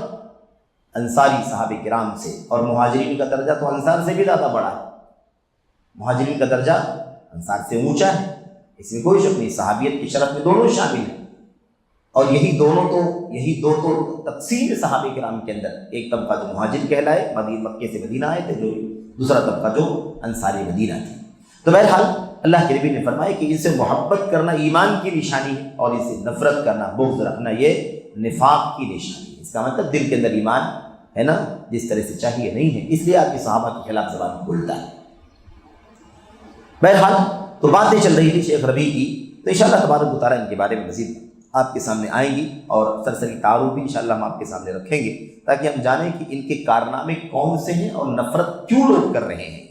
انصاری صحابہ کرام سے، اور مہاجرین کا درجہ تو انصار سے بھی زیادہ بڑا ہے، مہاجرین کا درجہ انصار سے اونچا ہے، اس میں کوئی شک نہیں، صحابیت کی شرف میں دونوں شامل ہیں۔ اور یہی دو تو تقسیم صحابہ کرام کے اندر، ایک طبقہ جو مہاجر کہلائے، مکے سے مدینہ آئے تھے، جو دوسرا طبقہ جو انصاری مدینہ تھے۔ تو بہرحال اللہ کے نبی نے فرمایا کہ ان سے محبت کرنا ایمان کی نشانی ہے، اور ان سے نفرت کرنا، بغض رکھنا یہ نفاق کی نشانی ہے۔ اس کا مطلب دل کے اندر ایمان ہے نا، جس طرح سے چاہیے نہیں ہے، اس لیے آپ کے صحابہ کے خلاف زبان کھولتا ہے۔ بہرحال تو باتیں چل رہی تھی شیخ ربیع کی، تو انشاءاللہ تبارک و تعالیٰ ان کے بارے میں مزید آپ کے سامنے آئیں گی، اور سرسری تعارف بھی انشاءاللہ ہم آپ کے سامنے رکھیں گے تاکہ ہم جانیں کہ ان کے کارنامے کون سے ہیں اور نفرت کیوں لوگ کر رہے ہیں،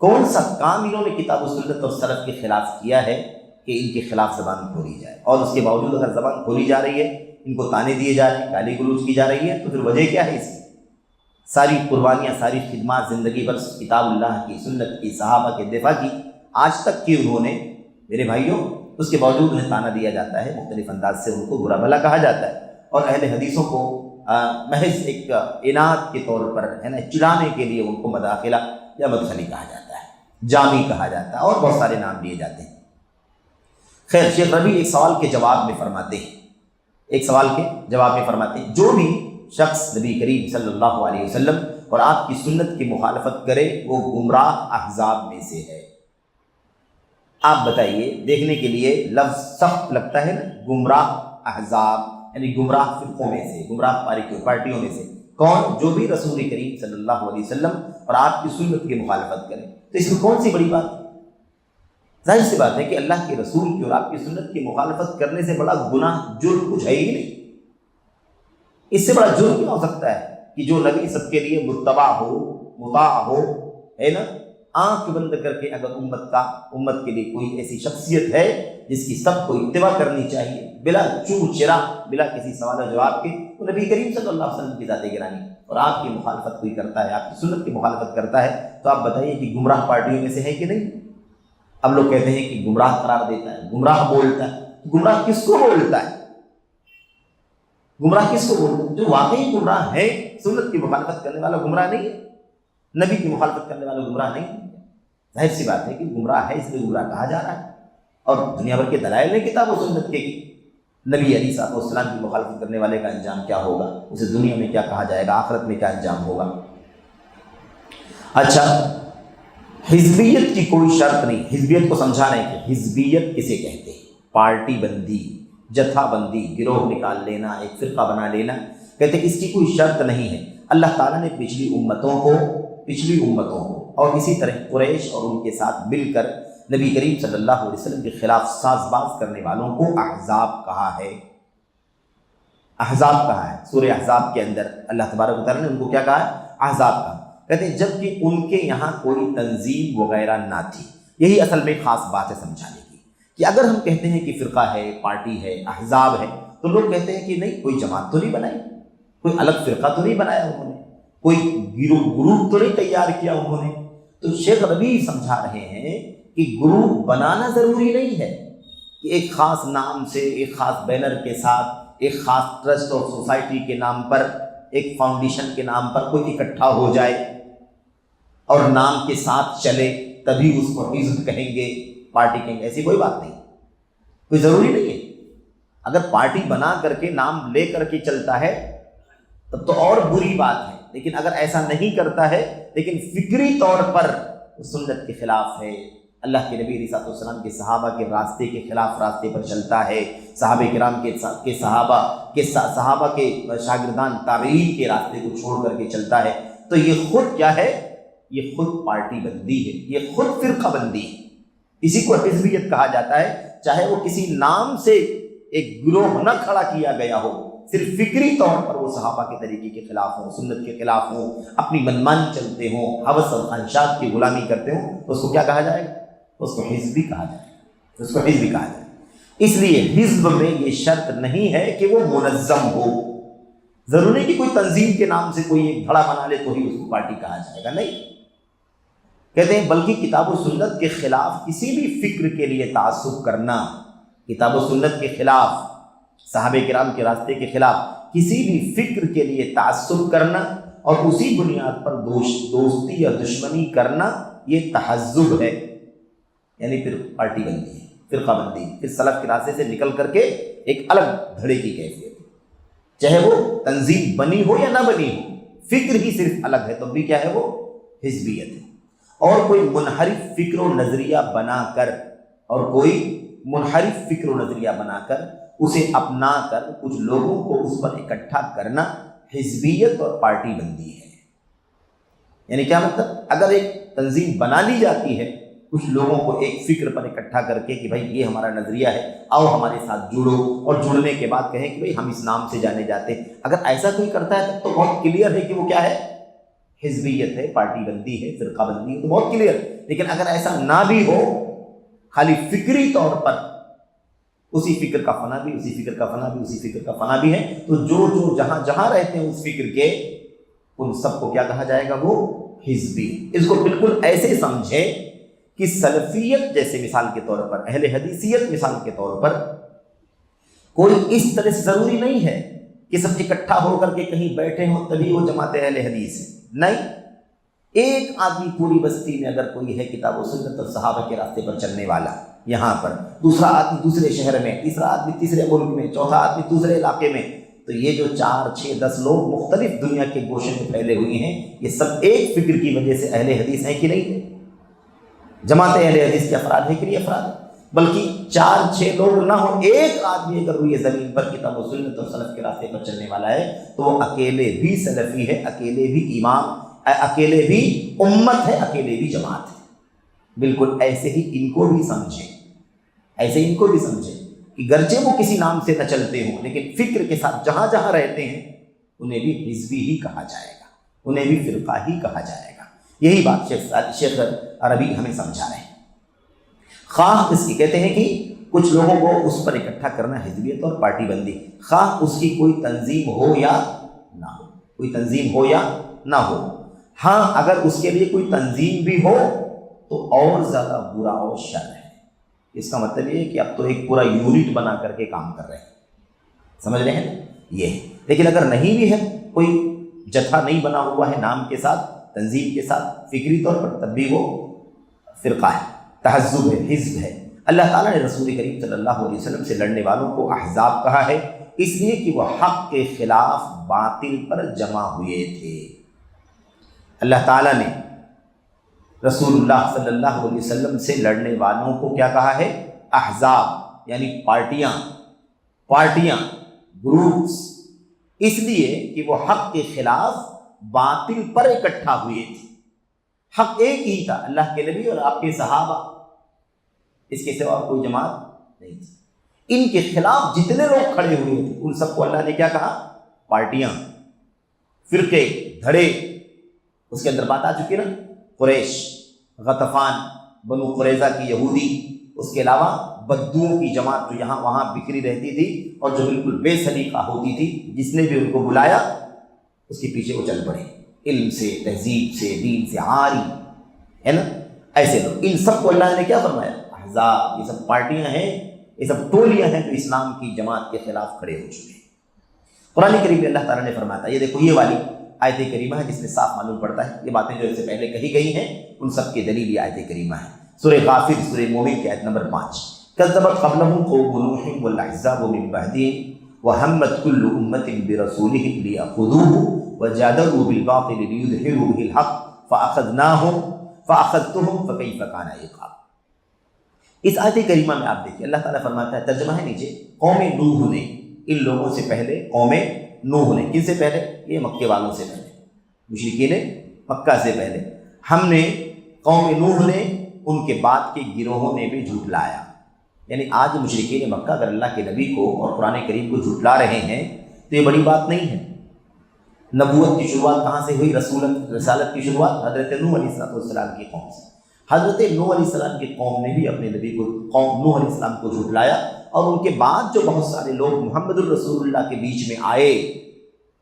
کون سا کام انہوں نے کتاب و سنت اور سلف کے خلاف کیا ہے کہ ان کے خلاف زبان کھولی جائے، اور اس کے باوجود اگر زبان کھولی جا رہی ہے، ان کو طعنے دیے جا رہے ہیں، گالی گلوچ کی جا رہی ہے، تو پھر وجہ کیا ہے اس کی؟ ساری قربانیاں، ساری خدمات زندگی بھر کتاب اللہ کی، سنت کی، صحابہ کے دفاع کی آج تک کی انہوں نے میرے بھائیوں، اس کے باوجود انہیں طعنہ دیا جاتا ہے، مختلف انداز سے ان کو برا بھلا کہا جاتا ہے، اور اہل حدیثوں کو محض ایک انعت کے طور پر ہے نا چڑھانے کے لیے ان کو مداخلہ یا مدخلی کہا جاتا ہے، جامی کہا جاتا ہے، اور بہت سارے نام دیے جاتے ہیں۔ خیر، شیخ ربیع ایک سوال کے جواب میں فرماتے ہیں، جو بھی شخص نبی کریم صلی اللہ علیہ وسلم اور آپ کی سنت کی مخالفت کرے وہ گمراہ احزاب میں سے ہے۔ آپ بتائیے، دیکھنے کے لیے لفظ سخت لگتا ہے نا، گمراہ احزاب یعنی گمراہ فرقوں میں سے، گمراہ پارٹیوں میں سے کون؟ جو بھی رسول کریم صلی اللہ علیہ وسلم اور آپ کی سنت کی مخالفت کرے۔ تو اس میں کون سی بڑی بات ہے؟ ظاہر سی بات ہے کہ اللہ کے رسول کی اور آپ کی سنت کی مخالفت کرنے سے بڑا گناہ، جرم کچھ ہے ہی نہیں۔ اس سے بڑا جرم کیا ہو سکتا ہے کہ جو نبی سب کے لیے متبع ہو، مطاع ہو، ہے نا، آنکھ بند کر کے اگر امت کے لیے کوئی ایسی شخصیت ہے جس کی سب کو اتباع کرنی چاہیے بلا چور چرا، بلا کسی سوال و جواب کے، وہ نبی کریم صلی اللہ علیہ وسلم کی ذات گرامی، اور آپ کی مخالفت کوئی کرتا ہے، آپ کی سنت کی مخالفت کرتا ہے، تو آپ بتائیے کہ گمراہ پارٹیوں میں سے ہے کہ نہیں؟ اب لوگ کہتے ہیں کہ گمراہ قرار دیتا ہے، گمراہ بولتا ہے۔ گمراہ کس کو بولتا ہے؟ گمراہ کس کو بولتا ہے؟ جو واقعی گمراہ ہے، سنت کی مخالفت کرنے والا گمراہ نہیں ہے، نبی کی مخالفت کرنے والا گمراہ نہیں ہے۔ ظاہر سی بات ہے کہ گمراہ ہے، اس لیے گمراہ کہا جا رہا ہے، اور دنیا بھر کے دلائل نے کتاب و سنت کے نبی علیہ الصلوۃ والسلام کی مخالفت کرنے والے کا انجام کیا ہوگا، اسے دنیا میں کیا کہا جائے گا، آخرت میں کیا انجام ہوگا۔ اچھا، حزبیت کی کوئی شرط نہیں، حزبیت کو سمجھانا ہے کہ حزبیت کسے کہتے ہیں؟ پارٹی بندی، جتھا بندی، گروہ نکال لینا، ایک فرقہ بنا لینا، کہتے ہیں اس کی کوئی شرط نہیں ہے۔ اللہ تعالیٰ نے پچھلی امتوں کو اور اسی طرح قریش اور ان کے ساتھ مل کر نبی کریم صلی اللہ علیہ وسلم کے خلاف ساز باز کرنے والوں کو احزاب کہا ہے۔ احزاب کہا ہے، سورہ احزاب کے اندر اللہ تبارک و تعالیٰ نے ان کو کیا کہا ہے؟ احزاب کہا۔ کہتے ہیں جب کہ ان کے یہاں کوئی تنظیم وغیرہ نہ تھی۔ یہی اصل میں خاص بات ہے سمجھانے کی کہ اگر ہم کہتے ہیں کہ فرقہ ہے، پارٹی ہے، احزاب ہے، تو لوگ کہتے ہیں کہ نہیں، کوئی جماعت تو نہیں بنائی، کوئی الگ فرقہ تو نہیں بنایا انہوں نے، کوئی گروپ تو نہیں تیار کیا انہوں نے۔ تو شیخ ربیع سمجھا رہے ہیں کہ گروپ بنانا ضروری نہیں ہے کہ ایک خاص نام سے، ایک خاص بینر کے ساتھ، ایک خاص ٹرسٹ اور سوسائٹی کے نام پر، ایک فاؤنڈیشن کے نام پر کوئی اکٹھا ہو جائے اور نام کے ساتھ چلے تبھی اس کو حزب کہیں گے، پارٹی کہیں گے۔ ایسی کوئی بات نہیں، کوئی ضروری نہیں ہے۔ اگر پارٹی بنا کر کے نام لے کر کے چلتا ہے تب تو اور بری بات ہے، لیکن اگر ایسا نہیں کرتا ہے لیکن فکری طور پر سنت کے خلاف ہے، اللہ کے نبی علیہ السلام کے صحابہ کے راستے کے خلاف راستے پر چلتا ہے، صحابہ کرام کے صحابہ کے شاگردان تابعین کے راستے کو چھوڑ کر کے چلتا ہے، تو یہ خود کیا ہے؟ یہ خود پارٹی بندی ہے، یہ خود فرقہ بندی ہے۔ اسی کو حزبیت کہا جاتا ہے، چاہے وہ کسی نام سے ایک گروہ نہ کھڑا کیا گیا ہو، صرف فکری طور پر وہ صحابہ کے طریقے کے خلاف ہوں، سنت کے خلاف ہوں، اپنی منمانی چلتے ہوں، ہوس اور خواہشات کی غلامی کرتے ہوں، تو اس کو کیا کہا جائے گا؟ اس کو حزبی کہا جائے گا، اس کو حزبی کہا جائے گا۔ اس لیے حزب میں یہ شرط نہیں ہے کہ وہ منظم ہو، ضروری کہ کوئی تنظیم کے نام سے کوئی ایک دھڑا بنا لے تو ہی اس کو پارٹی کہا جائے گا، نہیں۔ کہتے ہیں بلکہ کتاب و سنت کے خلاف کسی بھی فکر کے لیے تعصب کرنا، کتاب و سنت کے خلاف، صحابہ کرام کے راستے کے خلاف کسی بھی فکر کے لیے تعصب کرنا اور اسی بنیاد پر دوستی یا دشمنی کرنا، یہ تحزب ہے، یعنی پھر پارٹی بندی ہے، فرقہ بندی، پھر سلف کے راستے سے نکل کر کے ایک الگ دھڑے کی کیفیت ہے، چاہے وہ تنظیم بنی ہو یا نہ بنی ہو، فکر ہی صرف الگ ہے، تو بھی کیا ہے؟ وہ حزبیت ہے۔ اور کوئی منحرف فکر و نظریہ بنا کر اسے اپنا کر کچھ لوگوں کو اس پر اکٹھا کرنا حزبیت اور پارٹی بندی ہے۔ یعنی کیا مطلب؟ اگر ایک تنظیم بنا لی جاتی ہے کچھ لوگوں کو ایک فکر پر اکٹھا کر کے کہ بھائی یہ ہمارا نظریہ ہے، آؤ ہمارے ساتھ جڑو، اور جڑنے کے بعد کہیں کہ بھائی ہم اس نام سے جانے جاتے ہیں، اگر ایسا کوئی کرتا ہے تب تو بہت کلیئر ہے کہ وہ کیا ہے؟ حزبیت ہے، پارٹی بندی ہے، فرقہ بندی ہے، تو بہت کلیئر۔ لیکن اگر ایسا نہ بھی ہو، خالی فکری طور پر اسی فکر کا فنا بھی، اسی فکر کا فنا بھی، اسی فکر کا فنا بھی ہے، تو جو جہاں جہاں رہتے ہیں اس فکر کے، ان سب کو کیا کہا جائے گا؟ وہ حزبی۔ اس کو بالکل ایسے سمجھیں کہ سلفیت جیسے مثال کے طور پر، اہل حدیثیت مثال کے طور پر، کوئی اس طرح سے ضروری نہیں ہے کہ سب اکٹھا ہو کر کے کہیں بیٹھے ہوں تبھی وہ جماعت اہل حدیث ہے، نہیں۔ ایک آدمی پوری بستی میں اگر کوئی ہے کتاب و سنت اور صحابہ کے راستے پر چلنے والا یہاں پر، دوسرا آدمی دوسرے شہر میں، تیسرا آدمی تیسرے ملک میں، چوتھا آدمی دوسرے علاقے میں، تو یہ جو 4 6 10 لوگ مختلف دنیا کے گوشے میں پھیلے ہوئے ہیں، یہ سب ایک فکر کی وجہ سے اہل حدیث ہیں کہ نہیں؟ جماعت اہل حدیث کے افراد ہیں کہ نہیں افراد ہیں؟ بلکہ 4 6 لوگ نہ ہو، ایک آدمی اگر روئے زمین پر کتاب و سنت اور سلف کے راستے پر چلنے والا ہے تو وہ اکیلے بھی سلفی ہے، اکیلے بھی امام، اکیلے بھی امت ہے، اکیلے بھی جماعت ہے۔ بالکل ایسے ہی ان کو بھی سمجھیں، ایسے ان کو بھی سمجھیں کہ گرچہ وہ کسی نام سے نہ چلتے ہوں لیکن فکر کے ساتھ جہاں جہاں رہتے ہیں انہیں بھی حزبی ہی کہا جائے گا، انہیں بھی فرقہ ہی کہا جائے گا۔ یہی بات شیخ عربی ہمیں سمجھا رہے ہیں۔ خواہ اس کی کہتے ہیں کہ کچھ لوگوں کو اس پر اکٹھا کرنا حزبیت اور پارٹی بندی، خواہ اس کی کوئی تنظیم ہو یا نہ ہو، کوئی تنظیم ہو یا نہ ہو۔ ہاں اگر اس کے لیے کوئی تنظیم بھی ہو تو اور زیادہ برا اور شر ہے۔ اس کا مطلب یہ ہے کہ اب تو ایک پورا یونٹ بنا کر کے کام کر رہے ہیں، سمجھ رہے ہیں یہ۔ لیکن اگر نہیں بھی ہے، کوئی جتھا نہیں بنا ہوا ہے نام کے ساتھ، تنظیم کے ساتھ، فکری طور پر، تب بھی وہ فرقہ ہے، تحزب ہے، حزب ہے۔ اللہ تعالیٰ نے رسول کریم صلی اللہ علیہ وسلم سے لڑنے والوں کو احزاب کہا ہے، اس لیے کہ وہ حق کے خلاف باطل پر جمع ہوئے تھے۔ اللہ تعالیٰ نے رسول اللہ صلی اللہ علیہ وسلم سے لڑنے والوں کو کیا کہا ہے؟ احزاب، یعنی پارٹیاں، گروپس، اس لیے کہ وہ حق کے خلاف باطل پر اکٹھا ہوئے تھے۔ حق ایک ہی تھا، اللہ کے نبی اور آپ کے صحابہ، اس کے سوا کوئی جماعت نہیں تھی۔ ان کے خلاف جتنے لوگ کھڑے ہوئے تھے ان سب کو اللہ نے کیا کہا؟ پارٹیاں، فرقے، دھڑے۔ اس کے اندر بات آ چکی نا، قریش، غطفان، بنو قریظہ کی یہودی، اس کے علاوہ بدوؤں کی جماعت جو یہاں وہاں بکھری رہتی تھی اور جو بالکل بے سلیقہ ہوتی تھی، جس نے بھی ان کو بلایا اس کے پیچھے وہ چل پڑے، علم سے، تہذیب سے، دین سے عاری، ہے نا، ایسے لوگ۔ ان سب کو اللہ نے کیا فرمایا؟ احزاب، یہ سب پارٹیاں ہیں، یہ سب ٹولیاں ہیں جو اسلام کی جماعت کے خلاف کھڑے ہو چکے ہیں۔ قرآن کریم میں اللہ تعالیٰ نے فرمایا تھا، یہ دیکھو یہ والی آیت کریمہ ہے جس میں صاف معلوم پڑتا ہے یہ باتیں جو اس سے پہلے کہی گئی ہیں ان سب کی دلیل یہ آیت کریمہ ہے۔ سورہ غافر، سورہ مومن کی آیت نمبر 5، کذبت قبلہم قوم نوح والاحزاب من بعدہم وہمت کل امۃ برسولہم لیأخذوہ وجادلوا بالباطل لیدحضوا بہ الحق فأخذتہم فکیف کان عقاب۔ اس آیت کریمہ میں آپ دیکھیں اللہ تعالیٰ فرماتا ہے، ترجمہ ہے نیچے، قوم نوح نے، ان لوگوں سے پہلے قوم نوح نے، کن سے پہلے؟ یہ مکے والوں سے پہلے، مشرکین مکہ سے پہلے، ہم نے قوم نوح نے، ان کے بعد کے گروہوں نے بھی جھٹلایا۔ یعنی آج مشرکین مکہ اگر اللہ کے نبی کو اور قرآن کریم کو جھٹلا رہے ہیں تو یہ بڑی بات نہیں ہے۔ نبوت کی شروعات کہاں سے ہوئی؟ رسالت کی شروعات حضرت نوح علیہ السلام کی قوم سے۔ حضرت نوح علیہ السلام کی قوم نے بھی اپنے نبی کو، قوم نوح علیہ السلام کو جھٹلایا، اور ان کے بعد جو بہت سارے لوگ محمد الرسول اللہ کے بیچ میں آئے،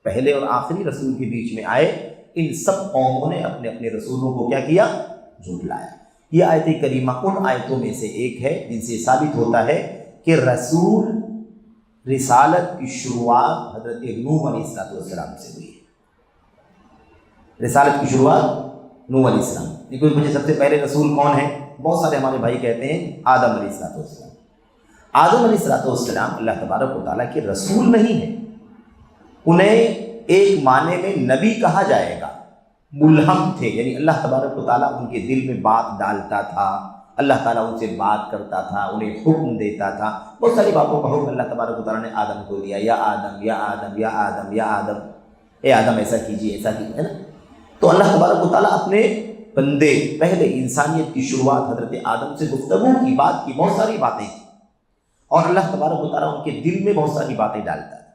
پہلے اور آخری رسول کے بیچ میں آئے، ان سب قوموں نے اپنے اپنے رسولوں کو کیا کیا؟ جھٹلایا۔ یہ آیت کریمہ ان آیتوں میں سے ایک ہے جن سے ثابت ہوتا ہے کہ رسول رسالت کی شروعات حضرت نوح علیہ السلام سے ہوئی ہے۔ رسالت کی شروعات نوح علیہ السلام۔ لیکن مجھے سب سے پہلے رسول کون ہے؟ بہت سارے ہمارے بھائی کہتے ہیں آدم علیہ السلام۔ آدم علیہ السلام اللہ تبارک و تعالیٰ کے رسول نہیں ہیں، انہیں ایک معنی میں نبی کہا جائے گا، ملہم تھے، یعنی اللہ تبارک و تعالیٰ ان کے دل میں بات ڈالتا تھا، اللہ تعالیٰ ان سے بات کرتا تھا، انہیں حکم دیتا تھا، بہت ساری باتوں کا حکم اللہ تبارک و تعالیٰ نے آدم کو دیا، یا آدم یا آدم یا آدم یا آدم، اے آدم ایسا کیجیے ایسا کیجیے، ہے نا۔ تو اللہ تبارک و تعالیٰ اپنے بندے، پہلے انسانیت کی شروعات حضرت آدم سے گفتگو کی، بات کی، بہت ساری باتیں کی، اور اللہ تبارک و تعالیٰ ان کے دل میں بہت ساری باتیں ڈالتا ہے۔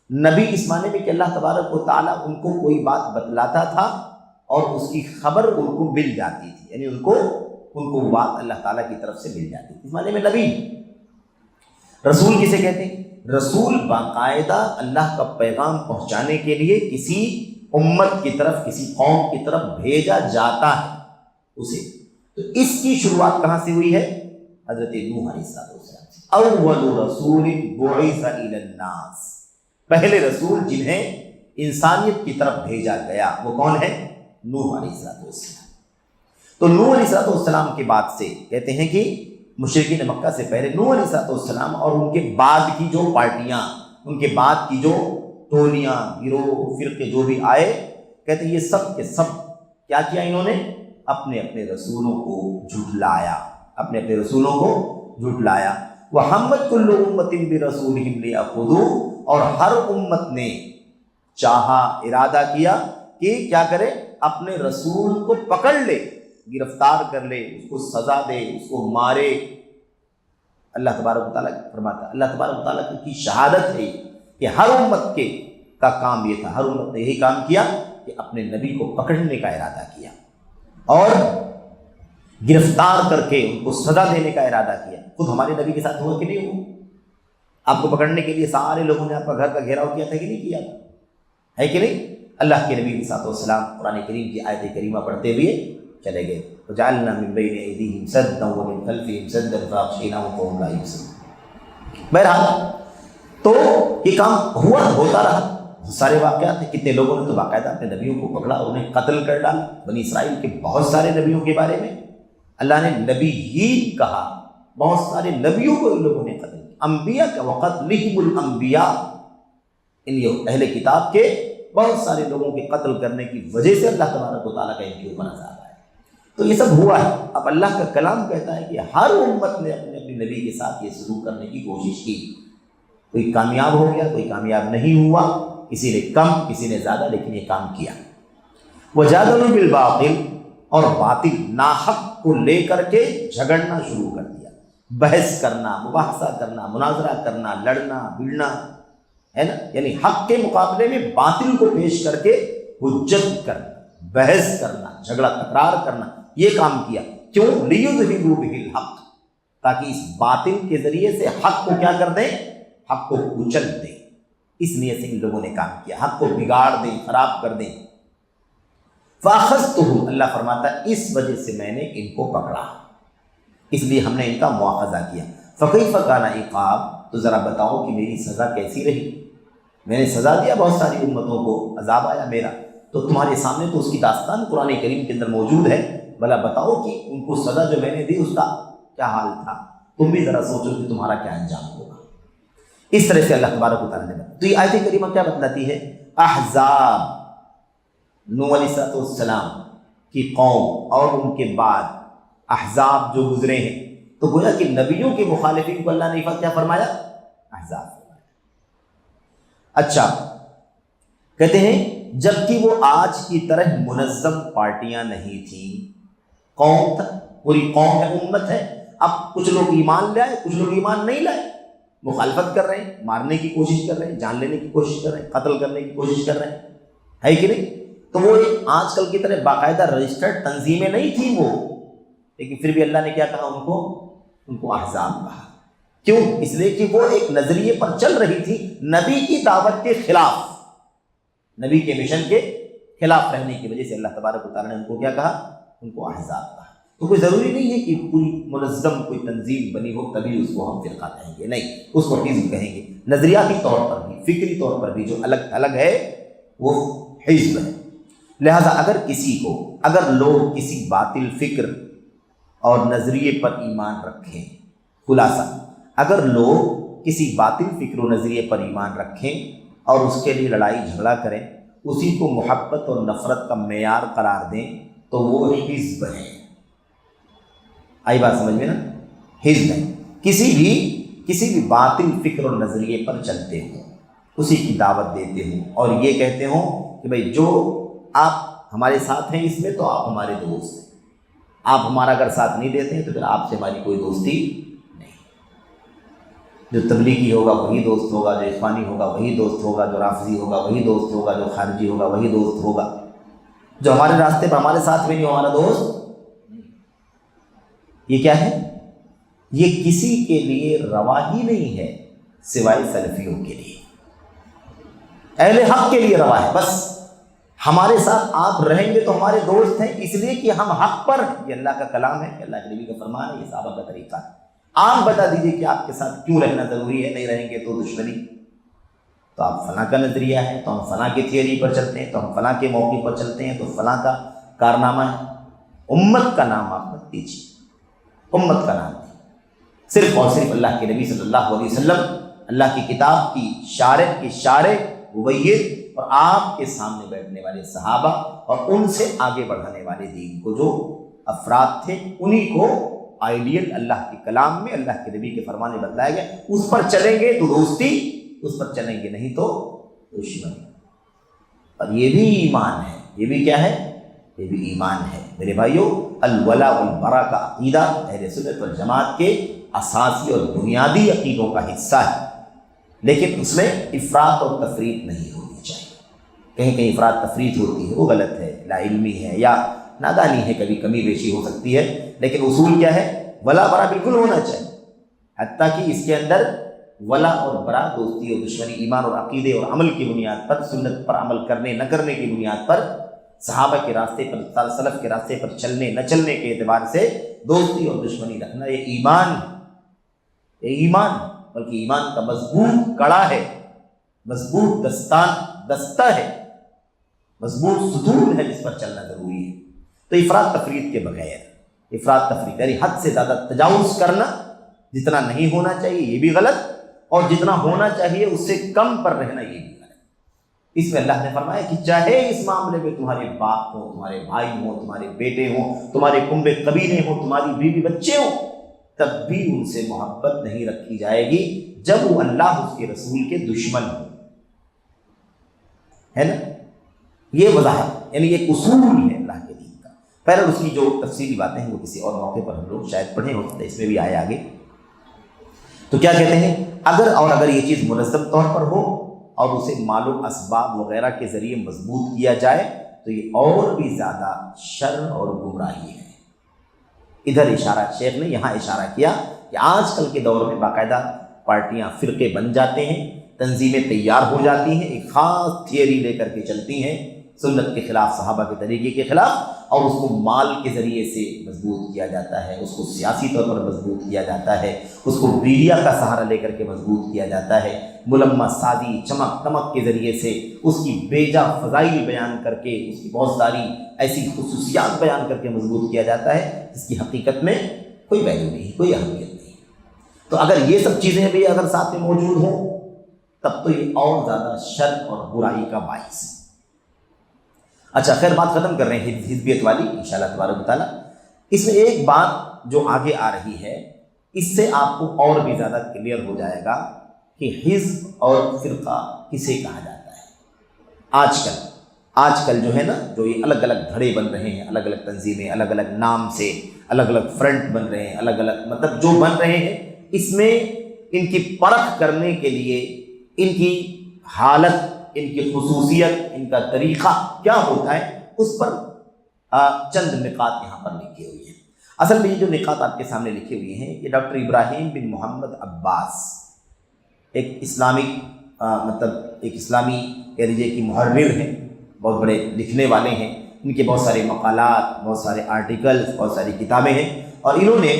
نبی اس معنی میں کہ اللہ تبارک و تعالیٰ ان کو کوئی بات بتلاتا تھا اور اس کی خبر ان کو مل جاتی تھی، یعنی ان کو بات اللہ تعالیٰ کی طرف سے مل جاتی تھی، اس معنی میں نبی۔ رسول کسے کہتے ہیں؟ رسول باقاعدہ اللہ کا پیغام پہنچانے کے لیے کسی امت کی طرف، کسی قوم کی طرف بھیجا جاتا ہے اسے۔ تو اس کی شروعات کہاں سے ہوئی ہے؟ حضرت نوح علیہ السلام سے۔ اول رسول بعث الی الناس، پہلے رسول جنہیں انسانیت کی طرف بھیجا گیا وہ کون ہے؟ نوح علیہ السلام۔ تو نوح علیہ السلام کے بعد سے کہتے ہیں کہ مشرکین مکہ سے پہلے نوح علیہ السلام اور ان کے بعد کی جو پارٹیاں، ان کے بعد کی جو ٹولیاں، گروہ، فرقے جو بھی آئے، کہتے ہیں یہ سب کے سب کیا کیا انہوں نے؟ اپنے اپنے رسولوں کو جھٹلایا، اپنے اپنے رسولوں کو جھٹلایا۔ وَحَمَّتْ كُلُّ أُمَّةٍ بِرَسُولِهِمْ لِيَأْخُذُوهُ، اور ہر امت نے چاہا، ارادہ کیا کہ کیا کرے؟ اپنے رسول کو پکڑ لے، گرفتار کر لے، اس کو سزا دے، اس کو مارے۔ اللہ تبارک و تعالیٰ فرماتا ہے، اللہ تبارک و تعالیٰ کی شہادت ہے کہ ہر امت کا کام یہ تھا، ہر امت نے یہی کام کیا کہ اپنے نبی کو پکڑنے کا ارادہ کیا اور گرفتار کر کے ان کو سزا دینے کا ارادہ کیا۔ خود ہمارے نبی کے ساتھ ہوا کہ نہیں ہوا؟ آپ کو پکڑنے کے لیے سارے لوگوں نے آپ کا گھر کا گھیراؤ کیا تھا کہ نہیں کیا تھا؟ ہے کہ نہیں؟ اللہ کے نبی علیہ السلام قرآن کریم کی آیت کریمہ پڑھتے ہوئے چلے گئے، وَجَعَلْنَا مِن بَيْنِ أَيْدِيهِمْ سَدًّا وَمِن خَلْفِهِمْ سَدًّا فَأَغْشَيْنَاهُمْ فَهُمْ لَا يُبْصِرُونَ۔ بہرحال تو یہ کام ہوتا رہا، سارے واقعات ہیں۔ کتنے لوگوں نے تو باقاعدہ اپنے نبیوں کو پکڑا اور انہیں قتل کر ڈالا۔ بنی اسرائیل کے بہت سارے نبیوں کے بارے میں اللہ نے نبیین کہا، بہت سارے نبیوں کو ان لوگوں نے قتل کیا۔ انبیاء کا وَقَتْلِهِمُ الْأَنْبِيَاء، ان اہل کتاب کے بہت سارے لوگوں کے قتل کرنے کی وجہ سے اللہ تبارک و تعالیٰ کا ان کے اوپر عذاب آیا۔ تو یہ سب ہوا ہے۔ اب اللہ کا کلام کہتا ہے کہ ہر امت نے اپنے اپنے نبی کے ساتھ یہ سلوک کرنے کی کوشش کی، کوئی کامیاب ہو گیا، کوئی کامیاب نہیں ہوا، کسی نے کم، کسی نے زیادہ، لیکن یہ کام کیا۔ وَجَادَلُوا بِالْبَاطِلِ، اور باطل ناحق کو لے کر کے جھگڑنا شروع کر دیا، بحث کرنا، مباحثہ کرنا، مناظرہ کرنا، لڑنا بھڑنا، ہے نا، یعنی حق کے مقابلے میں باطل کو پیش کر کے حجت کرنا، بحث کرنا، جھگڑا تکرار کرنا، یہ کام کیا۔ کیوں؟ لیدھبوا بہ الحق، تاکہ اس باطل کے ذریعے سے حق کو کیا کر دیں؟ حق کو کچل دیں۔ اس نیت سے ان لوگوں نے کام کیا، حق کو بگاڑ دیں، خراب کر دیں۔ فاخذتہم، اللہ فرماتا ہے اس وجہ سے میں نے ان کو پکڑا، اس لیے ہم نے ان کا مواخذہ کیا۔ فکیف کان عقاب، تو ذرا بتاؤ کہ میری سزا کیسی رہی۔ میں نے سزا دیا بہت ساری امتوں کو، عذاب آیا میرا، تو تمہارے سامنے تو اس کی داستان قرآن کریم کے اندر موجود ہے، بھلا بتاؤ کہ ان کو سزا جو میں نے دی اس کا کیا حال تھا، تم بھی ذرا سوچو کہ تمہارا کیا انجام ہوگا۔ اس طرح سے اللہ تبارک و تعالیٰ نے بتایا۔ تو یہ آیت کریمہ کیا بتلاتی ہے؟ احزاب، نوح علیہ السلام کی قوم اور ان کے بعد احزاب جو گزرے ہیں، تو گویا کہ نبیوں کے مخالفین کو اللہ نے کیا فرمایا؟ احزاب فرمایا۔ اچھا، کہتے ہیں جبکہ وہ آج کی طرح منظم پارٹیاں نہیں تھیں، قوم تھا، پوری قوم ہے، امت ہے، اب کچھ لوگ ایمان لائے، کچھ لوگ ایمان نہیں لائے، مخالفت کر رہے ہیں، مارنے کی کوشش کر رہے ہیں، جان لینے کی کوشش کر رہے ہیں، قتل کرنے کی کوشش کر رہے ہیں، ہے کہ نہیں؟ تو وہ آج کل کی طرح باقاعدہ رجسٹرڈ تنظیمیں نہیں تھیں وہ، لیکن پھر بھی اللہ نے کیا کہا ان کو احزاب کہا۔ کیوں؟ اس لیے کہ وہ ایک نظریے پر چل رہی تھی، نبی کی دعوت کے خلاف، نبی کے مشن کے خلاف رہنے کی وجہ سے اللہ تبارک و تعالیٰ نے ان کو کیا کہا؟ ان کو احزاب کہا۔ تو کوئی ضروری نہیں ہے کہ پوری منظم کوئی تنظیم بنی ہو تبھی اس کو ہم فرقہ کہیں گے، نہیں، اس کو حزب کہیں گے۔ نظریاتی طور پر بھی، فکری طور پر بھی جو الگ الگ ہے وہ حزب ہے۔ لہذا اگر لوگ کسی باطل فکر اور نظریے پر ایمان رکھیں، خلاصہ اگر لوگ کسی باطل فکر و نظریے پر ایمان رکھیں اور اس کے لیے لڑائی جھگڑا کریں، اسی کو محبت اور نفرت کا معیار قرار دیں، تو وہ حزب ہے۔ آئی بات سمجھ میں نا؟ حزب ہے، کسی بھی باطل فکر اور نظریے پر چلتے ہوں، اسی کی دعوت دیتے ہوں اور یہ کہتے ہوں کہ بھئی جو آپ ہمارے ساتھ ہیں اس میں تو آپ ہمارے دوست ہیں، آپ ہمارا اگر ساتھ نہیں دیتے ہیں تو پھر آپ سے ہماری کوئی دوستی نہیں۔ جو تبلیغی ہوگا وہی دوست ہوگا، جو اخوانی ہوگا وہی دوست ہوگا، جو رافضی ہوگا وہی دوست ہوگا، جو خارجی ہوگا وہی دوست ہوگا، جو ہمارے راستے پر ہمارے ساتھ میں نہیں ہمارا دوست۔ یہ کیا ہے؟ یہ کسی کے لیے روا ہی نہیں ہے سوائے سلفیوں کے لیے، اہل حق کے لیے روا ہے۔ بس ہمارے ساتھ آپ رہیں گے تو ہمارے دوست ہیں، اس لیے کہ ہم حق پر، یہ اللہ کا کلام ہے، اللہ کے نبی کا فرمان ہے، یہ صحابہ کا طریقہ ہے۔ آپ بتا دیجئے کہ آپ کے ساتھ کیوں رہنا ضروری ہے، نہیں رہیں گے تو دشمنی، تو آپ فلاں کا نظریہ ہے تو ہم فلاں کی تھیوری پر چلتے ہیں، تو ہم فلاں کے موقع پر چلتے ہیں، تو فلاں کا کارنامہ ہے۔ امت کا نام آپ مت دیجیے، امت کا نام دیجیے، صرف اور صرف اللہ کے نبی صلی اللہ علیہ وسلم، اللہ کی کتاب کی شارح مبین اور آپ کے سامنے بیٹھنے والے صحابہ اور ان سے آگے بڑھانے والے دین کو جو افراد تھے، انہی کو آئیڈیل اللہ کے کلام میں، اللہ کے نبی کے فرمانے بتلایا گیا، اس پر چلیں گے تو دوستی، اس پر چلیں گے نہیں تو دشمنی۔ اور یہ بھی ایمان ہے، یہ بھی کیا ہے؟ یہ بھی ایمان ہے میرے بھائیو۔ الولا والبرا کا عقیدہ اہل سنت والجماعت کے اساسی اور بنیادی عقیدوں کا حصہ ہے، لیکن اس میں افراط اور تفریط نہیں ہونی چاہیے۔ کہیں کہیں افراط تفریط ہوتی ہے، وہ غلط ہے، لا علمی ہے یا نادانی ہے، کبھی کمی بیشی ہو سکتی ہے، لیکن اصول کیا ہے؟ ولا برا بالکل ہونا چاہیے، حتیٰ کہ اس کے اندر ولا اور برا، دوستی اور دشمنی، ایمان اور عقیدے اور عمل کی بنیاد پر، سنت پر عمل کرنے نہ کرنے کی بنیاد پر، صحابہ کے راستے پر، سلف کے راستے پر چلنے نہ چلنے کے اعتبار سے دوستی اور دشمنی رکھنا، یہ ایمان ہے، یہ ایمان بلکہ ایمان کا مضبوط کڑا ہے، مضبوط دستہ ہے، مضبوط ستون ہے جس پر چلنا ضروری ہے۔ تو افراط تفریط کے بغیر، افراط تفریط یعنی حد سے زیادہ تجاوز کرنا، جتنا نہیں ہونا چاہیے یہ بھی غلط، اور جتنا ہونا چاہیے اس سے کم پر رہنا یہ بھی غلط۔ اس میں اللہ نے فرمایا کہ چاہے اس معاملے میں تمہارے باپ ہوں، تمہارے بھائی ہوں، تمہارے بیٹے ہوں، تمہارے کنبے قبیلے ہوں، تمہاری بیوی بچے ہوں، تب بھی ان سے محبت نہیں رکھی جائے گی جب وہ اللہ اس کے رسول کے دشمن ہوں، ہے نا؟ یہ وضاحت، یعنی یہ اصول ہے اللہ کے دین کا۔ پہلے اس کی جو تفصیلی باتیں ہیں وہ کسی اور موقع پر ہم لوگ شاید پڑھیں ہو سکتے، اس میں بھی آئے آگے۔ تو کیا کہتے ہیں؟ اگر یہ چیز منظم طور پر ہو اور اسے مال و اسباب وغیرہ کے ذریعے مضبوط کیا جائے تو یہ اور بھی زیادہ شر اور گمراہی ہے، ادھر اشارہ شیخ نے یہاں اشارہ کیا کہ آج کل کے دور میں باقاعدہ پارٹیاں فرقے بن جاتے ہیں، تنظیمیں تیار ہو جاتی ہیں، ایک خاص تھیوری لے کر کے چلتی ہیں سنت کے خلاف، صحابہ کے طریقے کے خلاف، اور اس کو مال کے ذریعے سے مضبوط کیا جاتا ہے، اس کو سیاسی طور پر مضبوط کیا جاتا ہے، اس کو میڈیا کا سہارا لے کر کے مضبوط کیا جاتا ہے، ملمہ سازی، چمک دمک کے ذریعے سے اس کی بیجا فضائل بیان کر کے، اس کی بہت ساری ایسی خصوصیات بیان کر کے مضبوط کیا جاتا ہے جس کی حقیقت میں کوئی ویلیو نہیں، کوئی اہمیت نہیں۔ تو اگر یہ سب چیزیں بھی اگر ساتھ میں موجود ہوں تب تو یہ اور زیادہ شر اور برائی کا باعث ہے۔ اچھا خیر، بات ختم کر رہے ہیں حزبیت والی انشاءاللہ تبارک و تعالیٰ۔ اس میں ایک بات جو آگے آ رہی ہے، اس سے آپ کو اور بھی زیادہ کلیئر ہو جائے گا کہ حزب اور فرقہ کسے کہا جاتا ہے۔ آج کل جو ہے نا، جو یہ الگ الگ دھڑے بن رہے ہیں، الگ الگ تنظیمیں، الگ الگ نام سے الگ الگ فرنٹ بن رہے ہیں، الگ الگ مطلب جو بن رہے ہیں، اس میں ان کی پرکھ کرنے کے لیے ان کی حالت، ان کی خصوصیت، ان کا طریقہ کیا ہوتا ہے، اس پر چند نکات یہاں پر لکھے ہوئے ہیں۔ اصل میں یہ جو نکات آپ کے سامنے لکھے ہوئے ہیں، یہ ڈاکٹر ابراہیم بن محمد عباس، ایک اسلامی ایک اسلامی کہہ لیجیے کہ محرر ہیں، بہت بڑے لکھنے والے ہیں، ان کے بہت سارے مقالات، بہت سارے آرٹیکلز، بہت ساری کتابیں ہیں، اور انہوں نے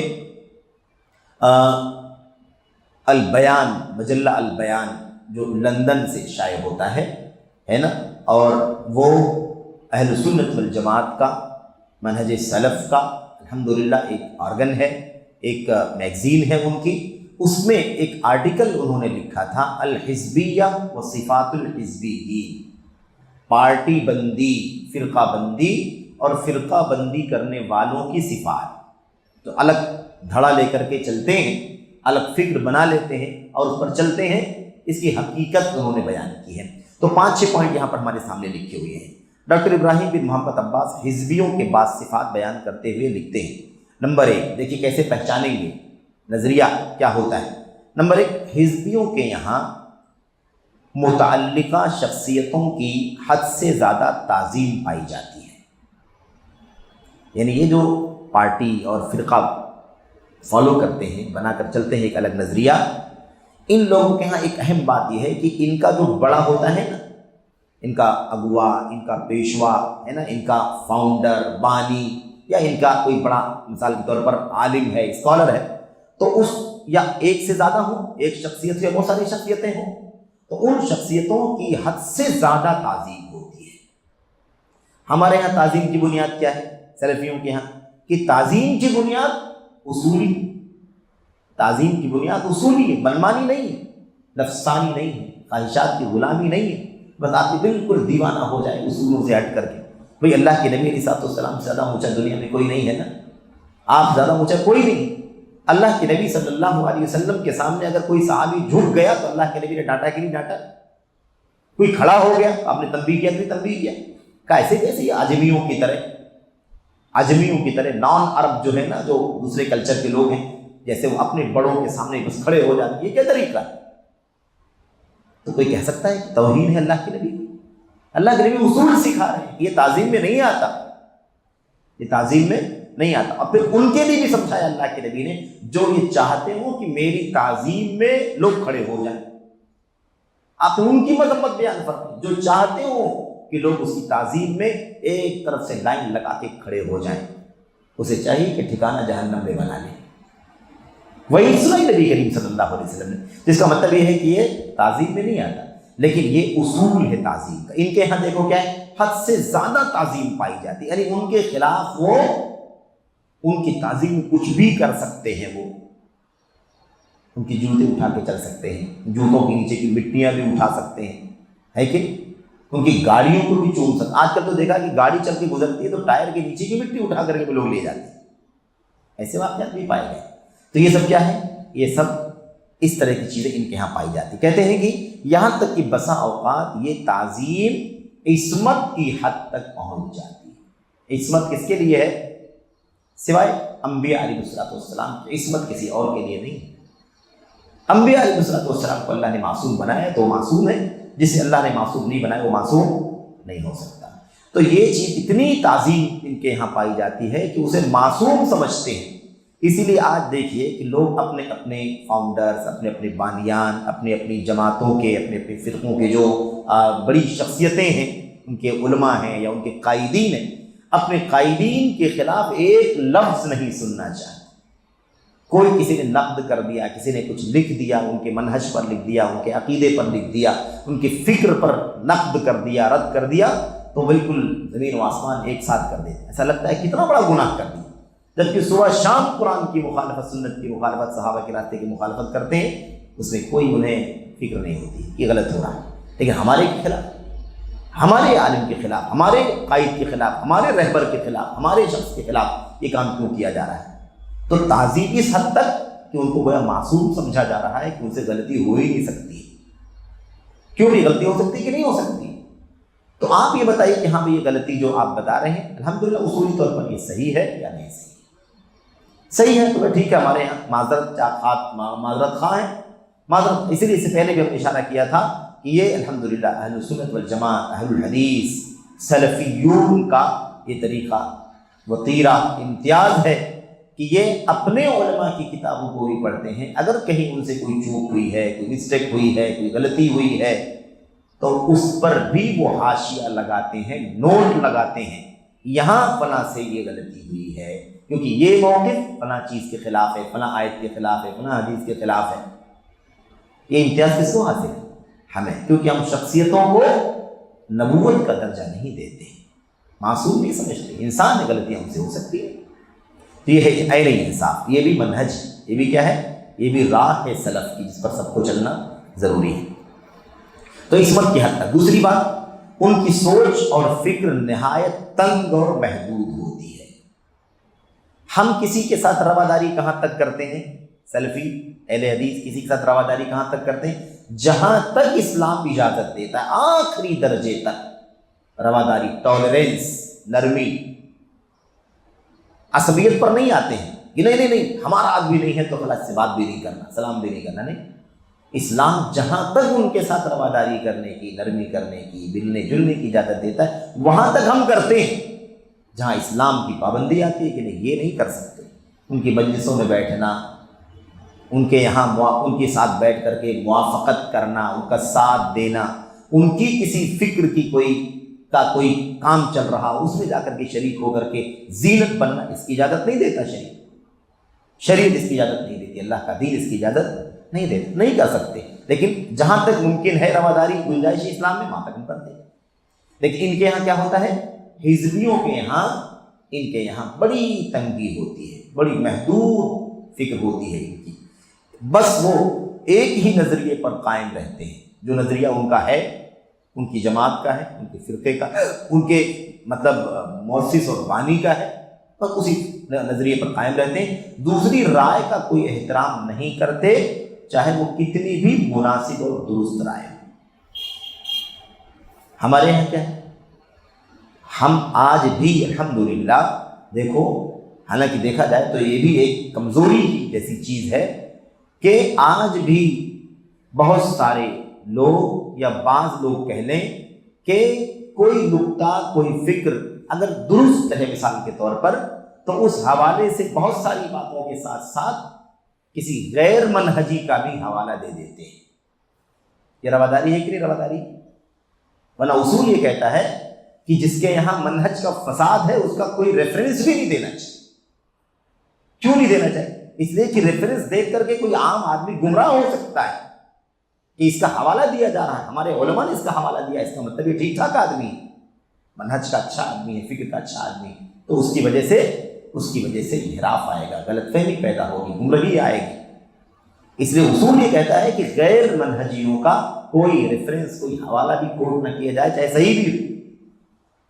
البیان، مجلہ البیان جو لندن سے شائع ہوتا ہے نا، اور وہ اہل سنت والجماعت کا، منہج سلف کا الحمدللہ ایک آرگن ہے، ایک میگزین ہے ان کی۔ اس میں ایک آرٹیکل انہوں نے لکھا تھا، الحزبیہ و صفات الحزبیین، پارٹی بندی، فرقہ بندی اور فرقہ بندی کرنے والوں کی صفات۔ تو الگ دھڑا لے کر کے چلتے ہیں، الگ فکر بنا لیتے ہیں اور اس پر چلتے ہیں، اس کی حقیقت انہوں نے بیان کی ہے۔ تو 5-6 پوائنٹ یہاں پر ہمارے سامنے لکھے ہوئے ہیں۔ ڈاکٹر ابراہیم بن محمد عباس حزبیوں کے بعد صفات بیان کرتے ہوئے لکھتے ہیں۔ نمبر 1، دیکھیے کیسے پہچانیں گے نظریہ کیا ہوتا ہے۔ نمبر 1، حزبیوں کے یہاں متعلقہ شخصیتوں کی حد سے زیادہ تعظیم پائی جاتی ہے۔ یعنی یہ جو پارٹی اور فرقہ فالو کرتے ہیں، بنا کر چلتے ہیں ایک الگ نظریہ، ان لوگوں کے ہاں ایک اہم بات یہ ہے کہ ان کا جو بڑا ہوتا ہے نا، ان کا اگوا، ان کا پیشوا ہے نا، ان کا فاؤنڈر، بانی، یا ان کا کوئی بڑا مثال کے طور پر عالم ہے، اسکالر ہے، تو اس یا ایک سے زیادہ ہوں، ایک شخصیت یا بہت ساری شخصیتیں ہوں، تو ان شخصیتوں کی حد سے زیادہ تعظیم ہوتی ہے۔ ہمارے یہاں تعظیم کی بنیاد کیا ہے؟ سلفیوں کے ہاں کہ تعظیم کی بنیاد اصولی، تعظیم کی بنیاد اصولی ہے، منمانی نہیں ہے، نفسانی نہیں ہے، خواہشات کی غلامی نہیں ہے، بس آپ بالکل دیوانہ ہو جائے اصولوں سے ہٹ کر کے۔ بھئی اللہ کے نبی علیہ السلام سے زیادہ اونچا دنیا میں کوئی نہیں ہے نا، آپ زیادہ اونچا کوئی نہیں۔ اللہ کے نبی صلی اللہ علیہ وسلم کے سامنے اگر کوئی صحابی جھک گیا تو اللہ کے نبی نے ڈانٹا کہ نہیں ڈانٹا؟ کوئی کھڑا ہو گیا، آپ نے تنبیہ کیا، تنبیہ کیا؟ کیسے یہ عجمیوں کی طرح نان عرب جو ہے نا، جو دوسرے کلچر کے لوگ ہیں، جیسے وہ اپنے بڑوں کے سامنے بس کھڑے ہو جاتے ہیں، یہ کیا طریقہ ہے؟ تو کوئی کہہ سکتا ہے کہ توہین ہے اللہ کے نبی؟ اللہ کے نبی اصول سکھا رہے ہیں، یہ تعظیم میں نہیں آتا، یہ تعظیم میں نہیں آتا۔ اور پھر ان کے لیے بھی سمجھایا اللہ کے نبی نے، جو یہ چاہتے ہو کہ میری تعظیم میں لوگ کھڑے ہو جائیں، آپ ان کی مذمت بیان فرمائیں، جو چاہتے ہو کہ لوگ اس کی تعظیم میں ایک طرف سے لائن لگا کے کھڑے ہو جائیں، اسے چاہیے کہ ٹھکانہ جہنم میں بنا لیں۔ وہی سنائی نبی کریم صلی اللہ علیہ وسلم نے، جس کا مطلب یہ ہے کہ یہ تعظیم میں نہیں آتا، لیکن یہ اصول ہے تعظیم کا۔ ان کے ہاں دیکھو کیا ہے، حد سے زیادہ تعظیم پائی جاتی ہے، یعنی ان کے خلاف وہ ان کی تعظیم میں کچھ بھی کر سکتے ہیں، وہ ان کی جوتے اٹھا کے چل سکتے ہیں، جوتوں کے نیچے کی مٹیاں بھی اٹھا سکتے ہیں، ہے کہ ان کی گاڑیوں کو بھی چوم سکتے۔ آج کل تو دیکھا کہ گاڑی چل کے گزرتی ہے تو ٹائر کے نیچے کی مٹی اٹھا کر کے لوگ لے جاتے ہیں، ایسے واقعات بھی پائے گئے۔ تو یہ سب کیا ہے؟ یہ سب اس طرح کی چیزیں ان کے ہاں پائی جاتی۔ کہتے ہیں کہ یہاں تک کہ بسا اوقات یہ تعظیم عصمت کی حد تک پہنچ جاتی ہے۔ عصمت کس کے لیے ہے؟ سوائے انبیاء علیہ السلام کی عصمت کسی اور کے لیے نہیں ہے۔ انبیاء علیہ السلام کو اللہ نے معصوم بنایا ہے تو وہ معصوم ہے، جسے اللہ نے معصوم نہیں بنایا وہ معصوم نہیں ہو سکتا۔ تو یہ چیز اتنی تعظیم ان کے یہاں پائی جاتی ہے کہ اسے معصوم سمجھتے ہیں۔ اسی لیے آج دیکھیے کہ لوگ اپنے اپنے فاؤنڈرز، اپنے اپنے بانیان، اپنی اپنی جماعتوں کے، اپنے اپنے فرقوں کے جو بڑی شخصیتیں ہیں، ان کے علماء ہیں یا ان کے قائدین ہیں، اپنے قائدین کے خلاف ایک لفظ نہیں سننا چاہتے۔ کوئی کسی نے نقد کر دیا، کسی نے کچھ لکھ دیا، ان کے منہج پر لکھ دیا، ان کے عقیدے پر لکھ دیا، ان کے فکر پر نقد کر دیا، رد کر دیا، تو بالکل زمین و آسمان ایک ساتھ کر دیتے۔ ایسا لگتا ہے کتنا بڑا گناہ کر دیا، جبکہ صبح شام قرآن کی مخالفت، سنت کی مخالفت، صحابہ کے راستے کی مخالفت کرتے ہیں، اس میں کوئی انہیں فکر نہیں ہوتی کہ غلط ہو رہا ہے۔ لیکن ہمارے کے خلاف، ہمارے عالم کے خلاف، ہمارے قائد کے خلاف، ہمارے رہبر کے خلاف، ہمارے شخص کے خلاف یہ کام کیوں کیا جا رہا ہے؟ تو تعظیم اس حد تک کہ ان کو گویا معصوم سمجھا جا رہا ہے کہ ان سے غلطی ہو ہی نہیں سکتی۔ کیوں نہیں غلطی ہو سکتی کہ نہیں ہو سکتی؟ تو آپ یہ بتائیے کہ ہاں یہ غلطی جو آپ بتا رہے ہیں الحمدللہ اصولی طور پر یہ صحیح ہے یا نہیں صحیح؟ صحیح ہے تو ٹھیک ہے، ہمارے یہاں معذرت خواہ ہیں، معذرت۔ اسی لیے اس سے پہلے بھی ہم نے اشارہ کیا تھا کہ یہ الحمدللہ اہل سنت والجماعت، اہل الحدیث، سلفیون کا یہ طریقہ وطیرہ امتیاز ہے کہ یہ اپنے علماء کی کتابوں کو ہی پڑھتے ہیں۔ اگر کہیں ان سے کوئی چوک ہوئی ہے، کوئی مسٹیک ہوئی ہے، کوئی غلطی ہوئی ہے، تو اس پر بھی وہ حاشیہ لگاتے ہیں، نوٹ لگاتے ہیں، یہاں فلاں سے یہ غلطی ہوئی ہے کیونکہ یہ موقف فلاں چیز کے خلاف ہے، فلاں آیت کے خلاف ہے، فلاں حدیث کے خلاف ہے۔ یہ امتیاز کس کو حاصل ہے؟ ہمیں، کیونکہ ہم شخصیتوں کو نبوت کا درجہ نہیں دیتے، معصوم نہیں سمجھتے، انسان میں غلطیاں ہم سے ہو سکتی ہے۔ تو یہ ہے عین انصاف، یہ بھی منہج ہے، یہ بھی کیا ہے؟ یہ بھی راہ ہے سلف کی جس پر سب کو چلنا ضروری ہے۔ تو عصمت کی حد تک۔ دوسری بات، ان کی سوچ اور فکر نہایت تنگ اور محدود ہوتی ہے۔ ہم کسی کے ساتھ رواداری کہاں تک کرتے ہیں؟ سلفی اہل حدیث کسی کے ساتھ رواداری کہاں تک کرتے ہیں؟ جہاں تک اسلام اجازت دیتا ہے، آخری درجے تک رواداری، ٹالرنس، نرمی۔ عصبیت پر نہیں آتے ہیں کہ نہیں ہمارا آدمی نہیں ہے تو خلاص سے بات بھی نہیں کرنا، سلام بھی نہیں کرنا، نہیں۔ اسلام جہاں تک ان کے ساتھ رواداری کرنے کی، نرمی کرنے کی، ملنے جلنے کی اجازت دیتا ہے وہاں تک ہم کرتے ہیں۔ جہاں اسلام کی پابندی آتی ہے کہ نہیں یہ نہیں کر سکتے، ان کی مجلسوں میں بیٹھنا، ان کے یہاں ان کے ساتھ بیٹھ کر کے موافقت کرنا، ان کا ساتھ دینا، ان کی کسی فکر کی کوئی کام چل رہا اس میں جا کر کے شریک ہو کر کے زینت بننا، اس کی اجازت نہیں دیتا شریعت اس کی اجازت نہیں دیتی، اللہ کا دین اس کی اجازت نہیں دیتا، نہیں کر سکتے۔ لیکن جہاں تک ممکن ہے رواداری گنجائش اسلام میں وہاں تک ہم کرتے ہیں۔ لیکن ان کے یہاں کیا ہوتا ہے؟ حزبیوں کے یہاں، ان کے یہاں بڑی تنگی ہوتی ہے، بڑی محدود فکر ہوتی ہے ان کی، بس وہ ایک ہی نظریے پر قائم رہتے ہیں، جو نظریہ ان کا ہے، ان کی جماعت کا ہے، ان کے فرقے کا، ان کے مؤسس اور بانی کا ہے، بس اسی نظریے پر قائم رہتے ہیں، دوسری رائے کا کوئی احترام نہیں کرتے، چاہے وہ کتنی بھی مناسب اور درست رائے ہو۔ ہمارے یہاں کیا ہے؟ ہم آج بھی الحمدللہ دیکھو، حالانکہ دیکھا جائے تو یہ بھی ایک کمزوری جیسی چیز ہے کہ آج بھی بہت سارے لوگ یا بعض لوگ کہہ لیں کہ کوئی نقطہ، کوئی فکر اگر درست ہے مثال کے طور پر، تو اس حوالے سے بہت ساری باتوں کے ساتھ ساتھ کسی غیر منہجی کا بھی حوالہ دے دیتے ہیں۔ یہ رواداری ہے کہ نہیں رواداری؟ ورنہ اصول یہ کہتا ہے کہ جس کے یہاں منہج کا فساد ہے اس کا کوئی ریفرنس بھی نہیں دینا چاہیے۔ کیوں نہیں دینا چاہیے؟ اس لیے کہ ریفرنس دیکھ کر کے کوئی عام آدمی گمراہ ہو سکتا ہے کہ اس کا حوالہ دیا جا رہا ہے، ہمارے علماء نے اس کا حوالہ دیا، اس کا مطلب یہ ٹھیک ٹھاک آدمی ہے، منہج کا اچھا آدمی ہے، فکر کا اچھا آدمی ہے، تو اس کی وجہ سے انحراف آئے گا، غلط فہمی پیدا ہوگی، گمراہی آئے گی۔ اس لیے اصول یہ کہتا ہے کہ غیر منہجیوں کا کوئی ریفرنس، کوئی حوالہ بھی کوٹ نہ کیا جائے، چاہے صحیح بھی ہو،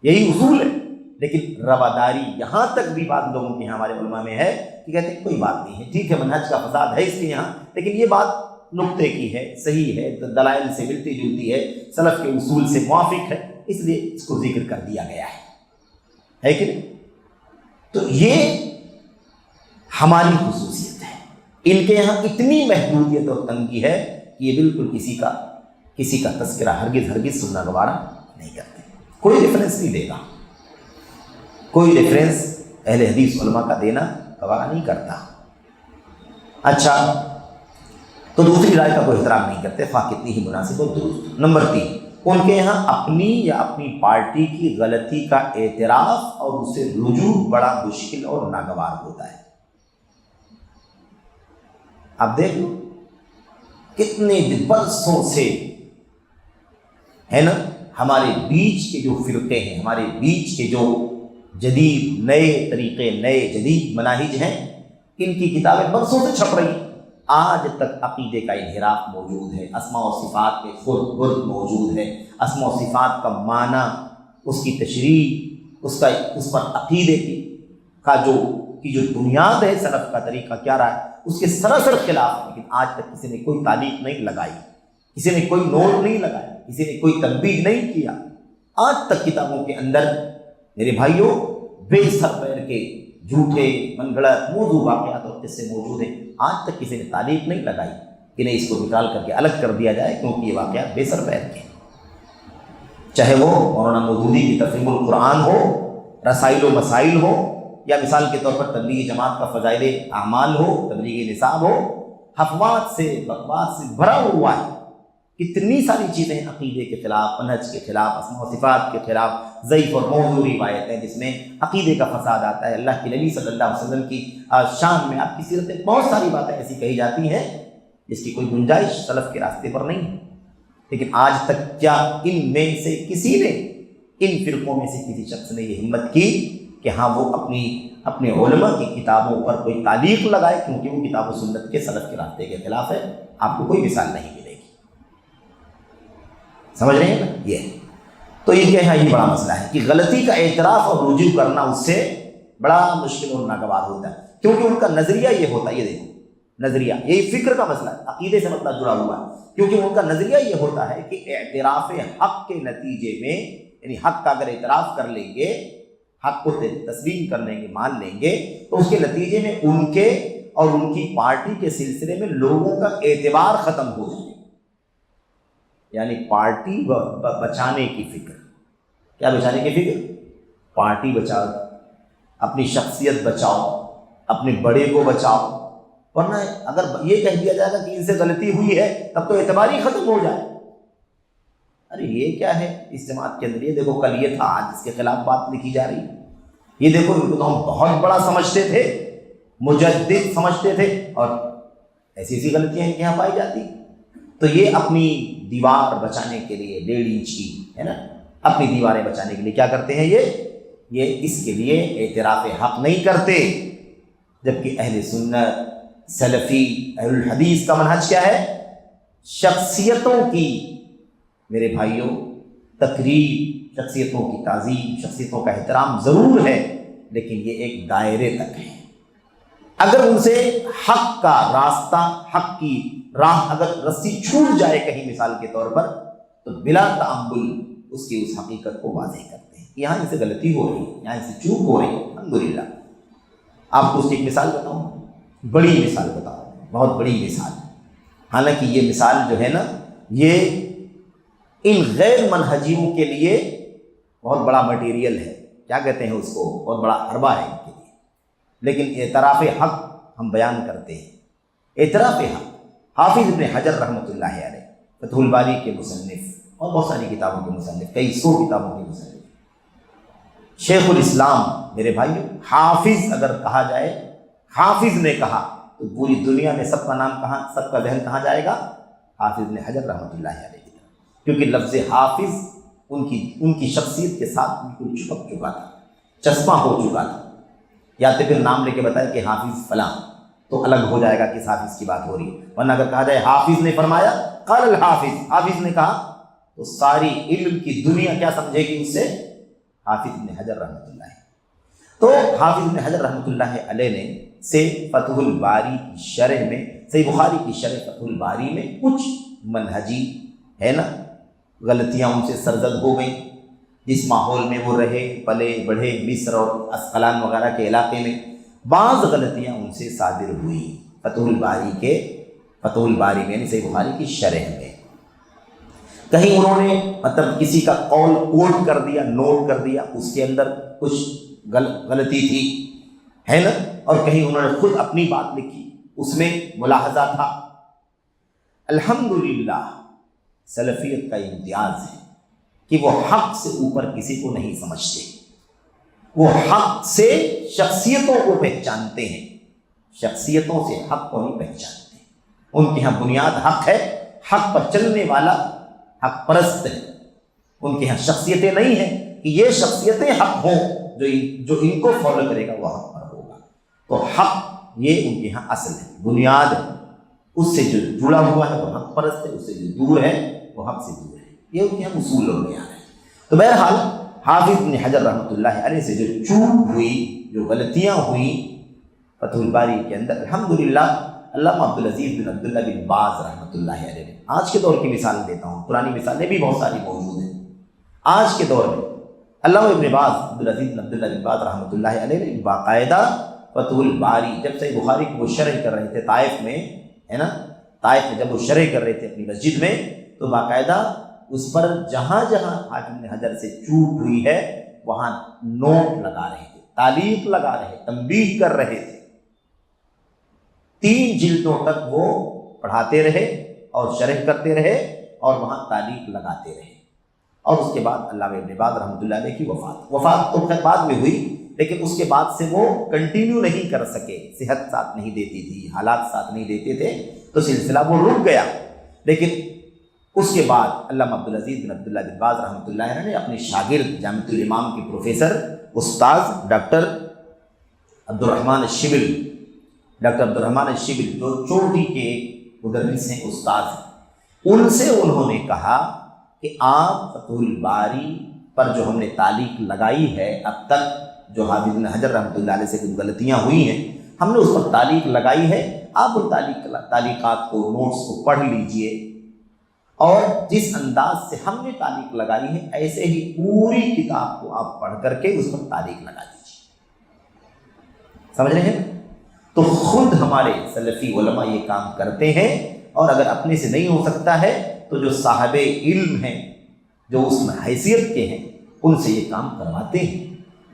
یہی اصول ہے۔ لیکن رواداری یہاں تک بھی بعض لوگوں کے یہاں، ہمارے علماء میں ہے کہ کہتے ہیں کوئی بات نہیں ہے، ٹھیک ہے منہج کا فساد ہے اس کے یہاں، لیکن یہ بات نقطے کی ہے، صحیح ہے، دلائل سے ملتی جلتی ہے، سلف کے اصول سے موافق ہے، اس لیے اس کو ذکر کر دیا گیا ہے کہ نہیں؟ تو یہ ہماری خصوصیت ہے۔ ان کے یہاں اتنی محدودیت اور تنگی ہے کہ یہ بالکل کسی کا تذکرہ ہرگز سننا گوارا نہیں کرتے۔ کوئی ریفرنس نہیں دے گا، کوئی ریفرنس اہل حدیث علماء کا دینا گوارا نہیں کرتا۔ اچھا، تو دوسری رائے کا کوئی احترام نہیں کرتے، خواہ کتنی ہی مناسب اور درست۔ نمبر 3، ان کے یہاں اپنی یا اپنی پارٹی کی غلطی کا اعتراف اور اسے رجوع بڑا مشکل اور ناگوار ہوتا ہے۔ آپ دیکھ لو کتنے برسوں سے ہے نا ہمارے بیچ کے جو فرقے ہیں، ہمارے بیچ کے جو جدید نئے طریقے، نئے جدید مناہج ہیں، ان کی کتابیں برسوں سے چھپ رہی ہیں، آج تک عقیدے کا انحراف موجود ہے، اسماء و صفات میں خرد برد موجود ہے، اسماء و صفات کا معنی، اس کی تشریح، اس پر عقیدے کی جو بنیاد ہے، سلف کا طریقہ کیا رہا ہے، اس کے سراسر خلاف ہے۔ لیکن آج تک کسی نے کوئی تعلیق نہیں لگائی، کسی نے کوئی نوٹ نہیں لگایا، کسی نے کوئی تنبیہ نہیں کیا۔ آج تک کتابوں کے اندر میرے بھائیوں بے سر پیر کے جھوٹے من گھڑت موضوع واقعات اور قصے موجود ہیں، آج تک کسی نے تعلیق نہیں لگائی کہ نہیں اس کو نکال کر کے الگ کر دیا جائے، کیونکہ یہ واقعات بے سر پیر کے، چاہے وہ مولانا مودودی کی تفہیم القرآن ہو، رسائل و مسائل ہو، یا مثال کے طور پر تبلیغ جماعت کا فضائل اعمال ہو، تبلیغ نصاب ہو، حفوات سے بکواس سے بھرا ہوا ہے۔ کتنی ساری چیزیں عقیدے کے خلاف، منہج کے خلاف، اسماء و صفات کے خلاف، ضعیف اور موضوع روایتیں جس میں عقیدے کا فساد آتا ہے۔ اللہ کے نبی صلی اللہ علیہ وسلم کی شان میں، آپ کی سیرت میں بہت ساری باتیں ایسی کہی جاتی ہیں جس کی کوئی گنجائش سلف کے راستے پر نہیں ہے۔ لیکن آج تک کیا ان میں سے کسی نے، ان فرقوں میں سے کسی شخص نے یہ ہمت کی کہ ہاں وہ اپنے علماء کی کتابوں پر کوئی تعلیق لگائے، کیونکہ وہ کتاب و سنت کے سلف کے راستے کے خلاف ہے؟ آپ کو کوئی مثال نہیں ملے گی۔ سمجھ رہے ہیں نا؟ یہ تو ان کے یہاں یہ بڑا مسئلہ ہے کہ غلطی کا اعتراف اور رجوع کرنا اس سے بڑا مشکل اور ناگوار ہوتا ہے، کیونکہ ان کا نظریہ یہ ہوتا ہے، یہ دیکھو نظریہ، یہی فکر کا مسئلہ ہے، عقیدے سے مطلب جڑا ہوا ہے، کیونکہ ان کا نظریہ یہ ہوتا ہے کہ اعتراف حق کے نتیجے میں، یعنی حق کا اگر اعتراف کر لیں گے، حق کو تسلیم کر لیں گے، مان لیں گے، تو اس کے نتیجے میں ان کے اور ان کی پارٹی کے سلسلے میں لوگوں کا اعتبار ختم ہو جائے، یعنی پارٹی بچانے کی فکر۔ کیا بچانے کی فکر؟ پارٹی بچاؤ، اپنی شخصیت بچاؤ، اپنے بڑے کو بچاؤ، ورنہ اگر یہ کہہ دیا جائے گا کہ ان سے غلطی ہوئی ہے تب تو اعتبار ہی ختم ہو جائے۔ ارے یہ کیا ہے اس جماعت کے اندر؟ یہ دیکھو کل یہ تھا، آج اس کے خلاف بات لکھی جا رہی ہے۔ یہ دیکھو ان کو تو ہم بہت بڑا سمجھتے تھے، مجدد سمجھتے تھے، اور ایسی ایسی غلطیاں ان کے یہاں پائی جاتی۔ تو یہ اپنی دیوار بچانے کے لیے 1.5 انچ کی ہے نا، اپنی دیواریں بچانے کے لیے کیا کرتے ہیں؟ یہ اس کے لیے اعتراف حق نہیں کرتے، جبکہ اہل سنت، سلفی، اہل الحدیث کا منہج کیا ہے؟ شخصیتوں کی، میرے بھائیوں، تقریب، شخصیتوں کی تعظیم، شخصیتوں کا احترام ضرور ہے، لیکن یہ ایک دائرے تک ہے۔ اگر ان سے حق کا راستہ، حق کی راہ اگر رسی چھوٹ جائے کہیں مثال کے طور پر، تو بلا تعمل اس کی اس حقیقت کو واضح کرتے ہیں۔ یہاں ان سے غلطی ہو رہی ہے، یہاں ان سے چوک ہو رہی ہے، الحمدللہ۔ آپ کو اس کی ایک مثال بتاؤں، بڑی مثال بتاؤں، بہت بڑی مثال۔ حالانکہ یہ مثال جو ہے نا، یہ ان غیر منہجیوں کے لیے بہت بڑا مٹیریل ہے، کیا کہتے ہیں اس کو، بہت بڑا حربہ ہے ان کے لیے۔ لیکن اعتراف حق ہم بیان کرتے ہیں، اعتراف حق۔ حافظ ابن حجر رحمۃ اللہ علیہ، فتح الباری کے مصنف اور بہت ساری کتابوں کے مصنف، کئی 100 کتابوں کے مصنف، شیخ الاسلام۔ میرے بھائیو، حافظ اگر کہا جائے، حافظ نے کہا تو پوری دنیا میں سب کا نام کہاں، سب کا ذہن کہاں جائے گا؟ حافظ ابن حجر رحمۃ اللہ علیہ کی طرف، کیونکہ لفظ حافظ ان کی شخصیت کے ساتھ بالکل چپک چکا تھا، چسپاں ہو چکا تھا۔ یا تو پھر نام لے کے بتائے کہ حافظ فلاں، تو الگ ہو جائے گا کس حافظ کی بات ہو رہی ہے، ورنہ اگر کہا جائے حافظ نے فرمایا، قال الحافظ، حافظ نے کہا، تو ساری علم کی دنیا کیا سمجھے گی اس سے؟ حافظ ابن حجر رحمۃ اللہ علیہ۔ تو حافظ ابن حجر رحمۃ اللہ علیہ نے سے فتح الباری کی شرح میں، صحیح بخاری کی شرح فتح الباری میں کچھ منہجی ہے نا غلطیاں ان سے سرزد ہو گئیں، جس ماحول میں وہ رہے پلے بڑھے، مصر اور اسقلان وغیرہ کے علاقے میں، بعض غلطیاں ان سے صادر ہوئیں فتح الباری میں، یعنی صحیح بخاری کی شرح میں۔ کہیں انہوں نے مطلب کسی کا قول کوٹ کر دیا، نوٹ کر دیا، اس کے اندر کچھ غلطی تھی، ہے نا، اور کہیں انہوں نے خود اپنی بات لکھی، اس میں ملاحظہ تھا۔ الحمدللہ سلفیت کا امتیاز ہے کہ وہ حق سے اوپر کسی کو نہیں سمجھتے، وہ حق سے شخصیتوں کو پہچانتے ہیں، شخصیتوں سے حق کو نہیں پہچانتے۔ ان کے ہاں بنیاد حق ہے، حق پر چلنے والا حق پرست ہے۔ ان کے ہاں شخصیتیں نہیں ہیں کہ یہ شخصیتیں حق ہوں، جو ان کو فالو کرے گا وہ حق پر ہوگا۔ تو حق یہ ان کے ہاں اصل ہے، بنیاد ہے، اس سے جو جڑا ہوا ہے وہ حق پرست ہے، اس سے جو دور ہے وہ حق سے دور ہے، یہ ان کے ہاں اصول اور بیان ہے۔ تو بہرحال حافظ ابن حجر رحمۃ اللہ علیہ سے جو چوک ہوئی، جو غلطیاں ہوئیں فتح الباری کے اندر، الحمدللہ علامہ عبدالعزیز بن عبداللہ بن باز رحمۃ اللہ علیہ نے، آج کے دور کی مثال دیتا ہوں، پرانی مثالیں بھی بہت ساری موجود ہیں، آج کے دور میں علامہ ابن باز عبدالعزیز بن عبداللہ بن باز رحمۃ اللہ علیہ نے باقاعدہ فتح الباری، جب صحیح بخاری کو وہ شرح کر رہے تھے طائف میں، ہے نا، طائف میں جب وہ شرح کر رہے تھے اپنی مسجد میں، تو باقاعدہ اس پر جہاں جہاں حافظ ابن حجر سے چوک ہوئی ہے وہاں نوٹ لگا رہے تھے، تعلیق لگا رہے، تنبیہ کر رہے تھے۔ 3 جلدوں تک وہ پڑھاتے رہے اور شرح کرتے رہے اور وہاں تعلیق لگاتے رہے، اور اس کے بعد علامہ ابن باز رحمۃ اللہ علیہ کی وفات تو خیر بعد میں ہوئی، لیکن اس کے بعد سے وہ کنٹینیو نہیں کر سکے، صحت ساتھ نہیں دیتی تھی، حالات ساتھ نہیں دیتے تھے، تو سلسلہ وہ رک گیا۔ لیکن اس کے بعد علامہ عبدالعزیز بن عبداللہ بن باز رحمۃ اللہ علیہ نے اپنے شاگرد جامعۃ الامام کے پروفیسر استاذ ڈاکٹر عبدالرحمن الشبل جو چوٹی کے مدرس ہیں، استاذ ہیں، ان سے انہوں نے کہا کہ آپ فتح الباری پر جو ہم نے تعلیق لگائی ہے اب تک، جو حافظ ابن حجر رحمۃ اللہ علیہ سے کچھ غلطیاں ہوئی ہیں، ہم نے اس پر تعلیق لگائی ہے، آپ ان تعلیقات کو، نوٹس کو پڑھ لیجئے، اور جس انداز سے ہم نے تعلیق لگائی ہے ایسے ہی پوری کتاب کو آپ پڑھ کر کے اس پر تعلیق لگا دیجیے۔ سمجھ رہے ہیں؟ تو خود ہمارے سلفی علماء یہ کام کرتے ہیں، اور اگر اپنے سے نہیں ہو سکتا ہے تو جو صاحب علم ہیں، جو اس میں حیثیت کے ہیں، ان سے یہ کام کرواتے ہیں۔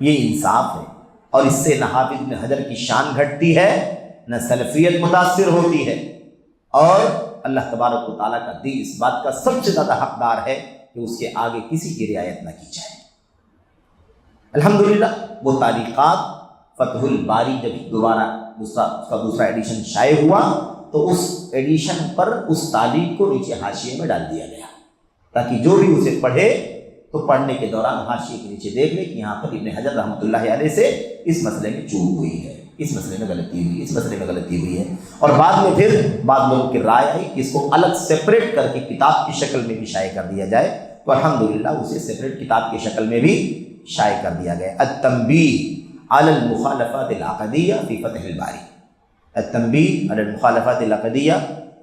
یہ انصاف ہے، اور اس سے نہ حافظ ابن حجر کی شان گھٹتی ہے، نہ سلفیت متاثر ہوتی ہے، اور اللہ تبارک و تعالیٰ کا دین اس بات کا سب سے زیادہ حقدار ہے کہ اس کے آگے کسی کی رعایت نہ کی جائے۔ الحمدللہ وہ تعلیقات فتح الباری جب دوسرا ایڈیشن شائع ہوا تو اس ایڈیشن پر اس تعلیق کو نیچے حاشیے میں ڈال دیا گیا، تاکہ جو بھی اسے پڑھے تو پڑھنے کے دوران حاشیے کے نیچے دیکھ لے کہ یہاں پر ابن حجر رحمۃ اللہ علیہ سے اس مسئلے میں چوک ہوئی ہے، اس مسئلے میں غلطی ہوئی، اس مسئلے میں غلطی ہوئی ہے۔ اور بعد میں پھر بعض لوگوں کی رائے آئی کہ اس کو الگ سیپریٹ کر کے کتاب کی شکل میں بھی شائع کر دیا جائے، تو الحمدللہ اسے سیپریٹ کتاب کی شکل میں بھی شائع کر دیا گیا۔ التنبیہ علی المخالفات العقدیہ فی فتح الباری، التنبیہ علی المخالفات العقدیہ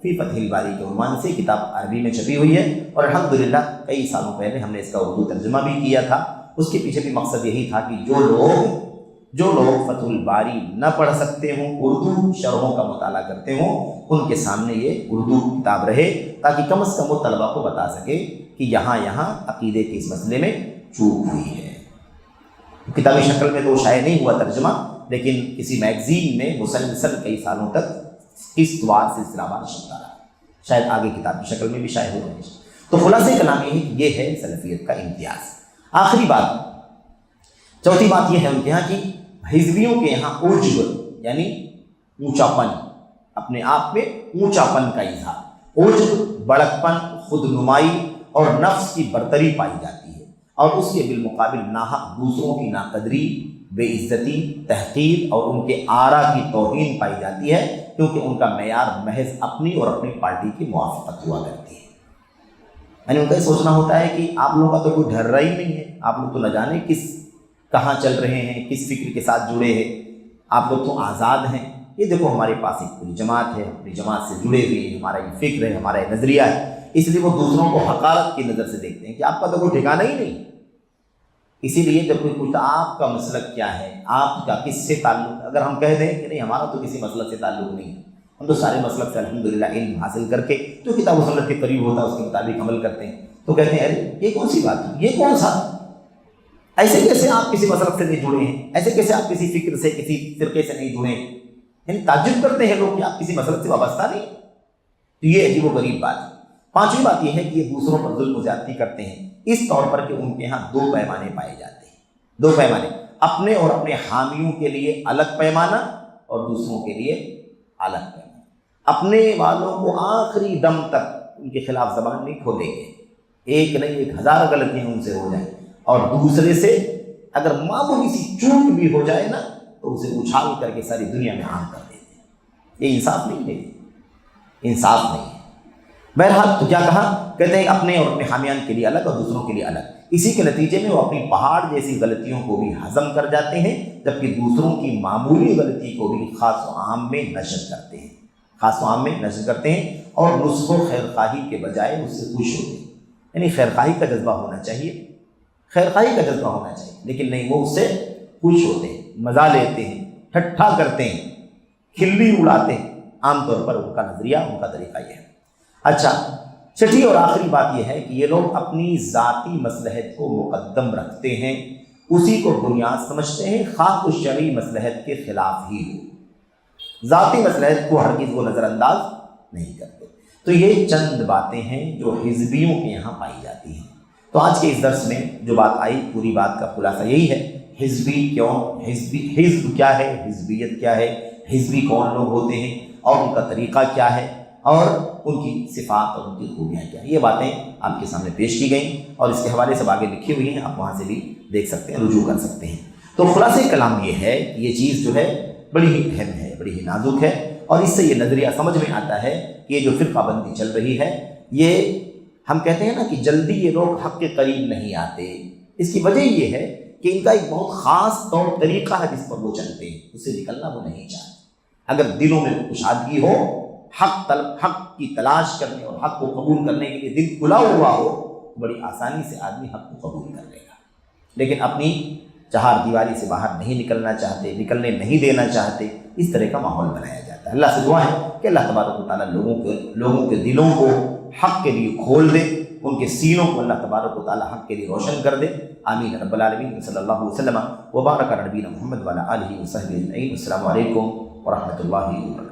فی فتح الباری کے عنوان سے کتاب عربی میں چھپی ہوئی ہے، اور الحمدللہ کئی سالوں پہلے ہم نے اس کا اردو ترجمہ بھی کیا تھا۔ اس کے پیچھے بھی مقصد یہی تھا کہ جو لوگ فتح الباری نہ پڑھ سکتے ہوں، اردو شرحوں کا مطالعہ کرتے ہوں، ان کے سامنے یہ اردو کتاب رہے، تاکہ کم از کم وہ طلبہ کو بتا سکے کہ یہاں عقیدے کے اس مسئلے میں چوک ہوئی ہے۔ کتابی شکل میں تو شائع نہیں ہوا ترجمہ، لیکن کسی میگزین میں مسلسل کئی سالوں تک قسط وار سلسلہ وار چلتا رہا، شاید آگے کتاب کی شکل میں بھی شائع ہو جائے۔ تو خلاصہ کلام یہ ہے سلفیت کا امتیاز۔ آخری بات، چوتھی بات یہ ہے ان کے یہاں کہ حزبیوں کے یہاں عجب یعنی اونچا پن، اپنے آپ میں اونچا پن کا اظہار، عجب بڑک پن، خود نمائی اور نفس کی برتری پائی جاتی ہے، اور اس کے بالمقابل ناحق دوسروں کی ناقدری، بے عزتی، تحقیر اور ان کے آرا کی توہین پائی جاتی ہے، کیونکہ ان کا معیار محض اپنی اور اپنی پارٹی کی موافقت ہوا کرتی ہے۔ یعنی ان کا یہ سوچنا ہوتا ہے کہ آپ لوگوں کا تو کوئی ڈر رہا ہی نہیں ہے، آپ لوگ تو نہ جانے کہاں چل رہے ہیں، کس فکر کے ساتھ جڑے ہیں، آپ لوگ تو آزاد ہیں۔ یہ دیکھو ہمارے پاس ایک پوری جماعت ہے، اپنی جماعت سے جڑے ہوئے ہیں، ہمارا یہ فکر ہے، ہمارا یہ نظریہ ہے، اس لیے وہ دوسروں کو حقارت کی نظر سے دیکھتے ہیں کہ آپ کا تو کوئی ٹھکانہ ہی نہیں۔ اسی لیے جب کوئی پوچھتا آپ کا مسلک کیا ہے، آپ کا کس سے تعلق، اگر ہم کہہ دیں کہ نہیں ہمارا تو کسی مسلک سے تعلق نہیں ہے، ہم تو سارے مسلک سے الحمدللہ علم حاصل کر کے جو کتاب و سنت کے قریب ہوتا ہے اس کے مطابق عمل کرتے ہیں، تو کہتے ہیں ارے یہ کون سی بات ہے، یہ کون سا، ایسے کیسے آپ کسی مسلک سے نہیں جڑے ہیں، ایسے کیسے آپ کسی فکر سے کسی فرقے سے نہیں جڑے ہیں، یعنی تعجب کرتے ہیں لوگ کہ آپ کسی مسلک سے وابستہ نہیں. تو یہ عجیب و غریب بات ہے. پانچویں بات یہ ہے کہ یہ دوسروں پر ظلم و زیادتی کرتے ہیں اس طور پر کہ ان کے ہاں دو پیمانے پائے جاتے ہیں. دو پیمانے، اپنے اور اپنے حامیوں کے لیے الگ پیمانہ اور دوسروں کے لیے الگ پیمانہ. اپنے والوں کو آخری دم تک ان کے خلاف زبان نہیں کھولیں گے، ایک نہیں 1000 غلطیاں ان سے ہو جائیں، اور دوسرے سے اگر معمولی سی چوک بھی ہو جائے نا تو اسے اچھال کر کے ساری دنیا میں عام کر دیتے ہیں. یہ انصاف نہیں ہے، انصاف نہیں ہے. بہرحال تو کیا کہا، کہتے ہیں اپنے اور اپنے حامیان کے لیے الگ اور دوسروں کے لیے الگ. اسی کے نتیجے میں وہ اپنی پہاڑ جیسی غلطیوں کو بھی ہضم کر جاتے ہیں، جبکہ دوسروں کی معمولی غلطی کو بھی خاص و عام میں نشر کرتے ہیں، خاص و عام میں نشر کرتے ہیں، اور نصح و خیر خواہی کے بجائے اس سے خوش ہوتے ہیں. یعنی خیر خواہی کا جذبہ ہونا چاہیے، خیر خواہی کا جذبہ ہونا چاہیے، لیکن نہیں، وہ اس سے خوش ہوتے ہیں، مزہ لیتے ہیں، ٹھٹھا کرتے ہیں، کھلی اڑاتے ہیں. عام طور پر ان کا نظریہ، ان کا طریقہ یہ ہے. اچھا، چھٹی اور آخری بات یہ ہے کہ یہ لوگ اپنی ذاتی مصلحت کو مقدم رکھتے ہیں، اسی کو بنیاد سمجھتے ہیں، خواہ اس شرعی مصلحت کے خلاف ہی ہو. ذاتی مصلحت کو ہرگز وہ نظر انداز نہیں کرتے. تو یہ چند باتیں ہیں جو حزبیوں کے یہاں پائی جاتی ہیں. تو آج کے اس درس میں جو بات آئی، پوری بات کا خلاصہ یہی ہے. حزبی کیوں، حزب کیا ہے، حزبیت کیا ہے، حزبی کون لوگ ہوتے ہیں اور ان کا طریقہ کیا ہے، اور ان کی صفات اور ان کی خوبیاں کیا ہیں. یہ باتیں آپ کے سامنے پیش کی گئیں اور اس کے حوالے سے آگے لکھی ہوئی ہیں، آپ وہاں سے بھی دیکھ سکتے ہیں، رجوع کر سکتے ہیں. تو خلاصہ کلام یہ ہے کہ یہ چیز جو ہے بڑی ہی اہم ہے، بڑی ہی نازک ہے، اور اس سے یہ نظریہ سمجھ میں آتا ہے کہ یہ جو فرقہ بندی چل رہی ہے، یہ ہم کہتے ہیں نا کہ جلدی یہ لوگ حق کے قریب نہیں آتے. اس کی وجہ یہ ہے کہ ان کا ایک بہت خاص طور طریقہ ہے جس پر وہ چلتے ہیں، اس سے نکلنا وہ نہیں چاہتے. اگر دلوں میں کشادگی ہو، حق کی تلاش کرنے اور حق کو قبول کرنے کے لیے دل کھلا ہوا ہو، بڑی آسانی سے آدمی حق کو قبول کر لے گا. لیکن اپنی چہار دیواری سے باہر نہیں نکلنا چاہتے، نکلنے نہیں دینا چاہتے، اس طرح کا ماحول بنایا جاتا ہے. اللہ سے دعا ہے کہ اللہ تبارک و تعالیٰ لوگوں کے دلوں کو حق کے لیے کھول دے، ان کے سینوں کو اللہ تبارک و تعالیٰ حق کے لیے روشن کر دے. آمین رب العالمین. صلی اللہ علیہ وسلم وبارک علی نبینا محمد وعلی آلہ وصحبہ اجمعین. السلام علیکم ورحمۃ اللہ وبرکاتہ.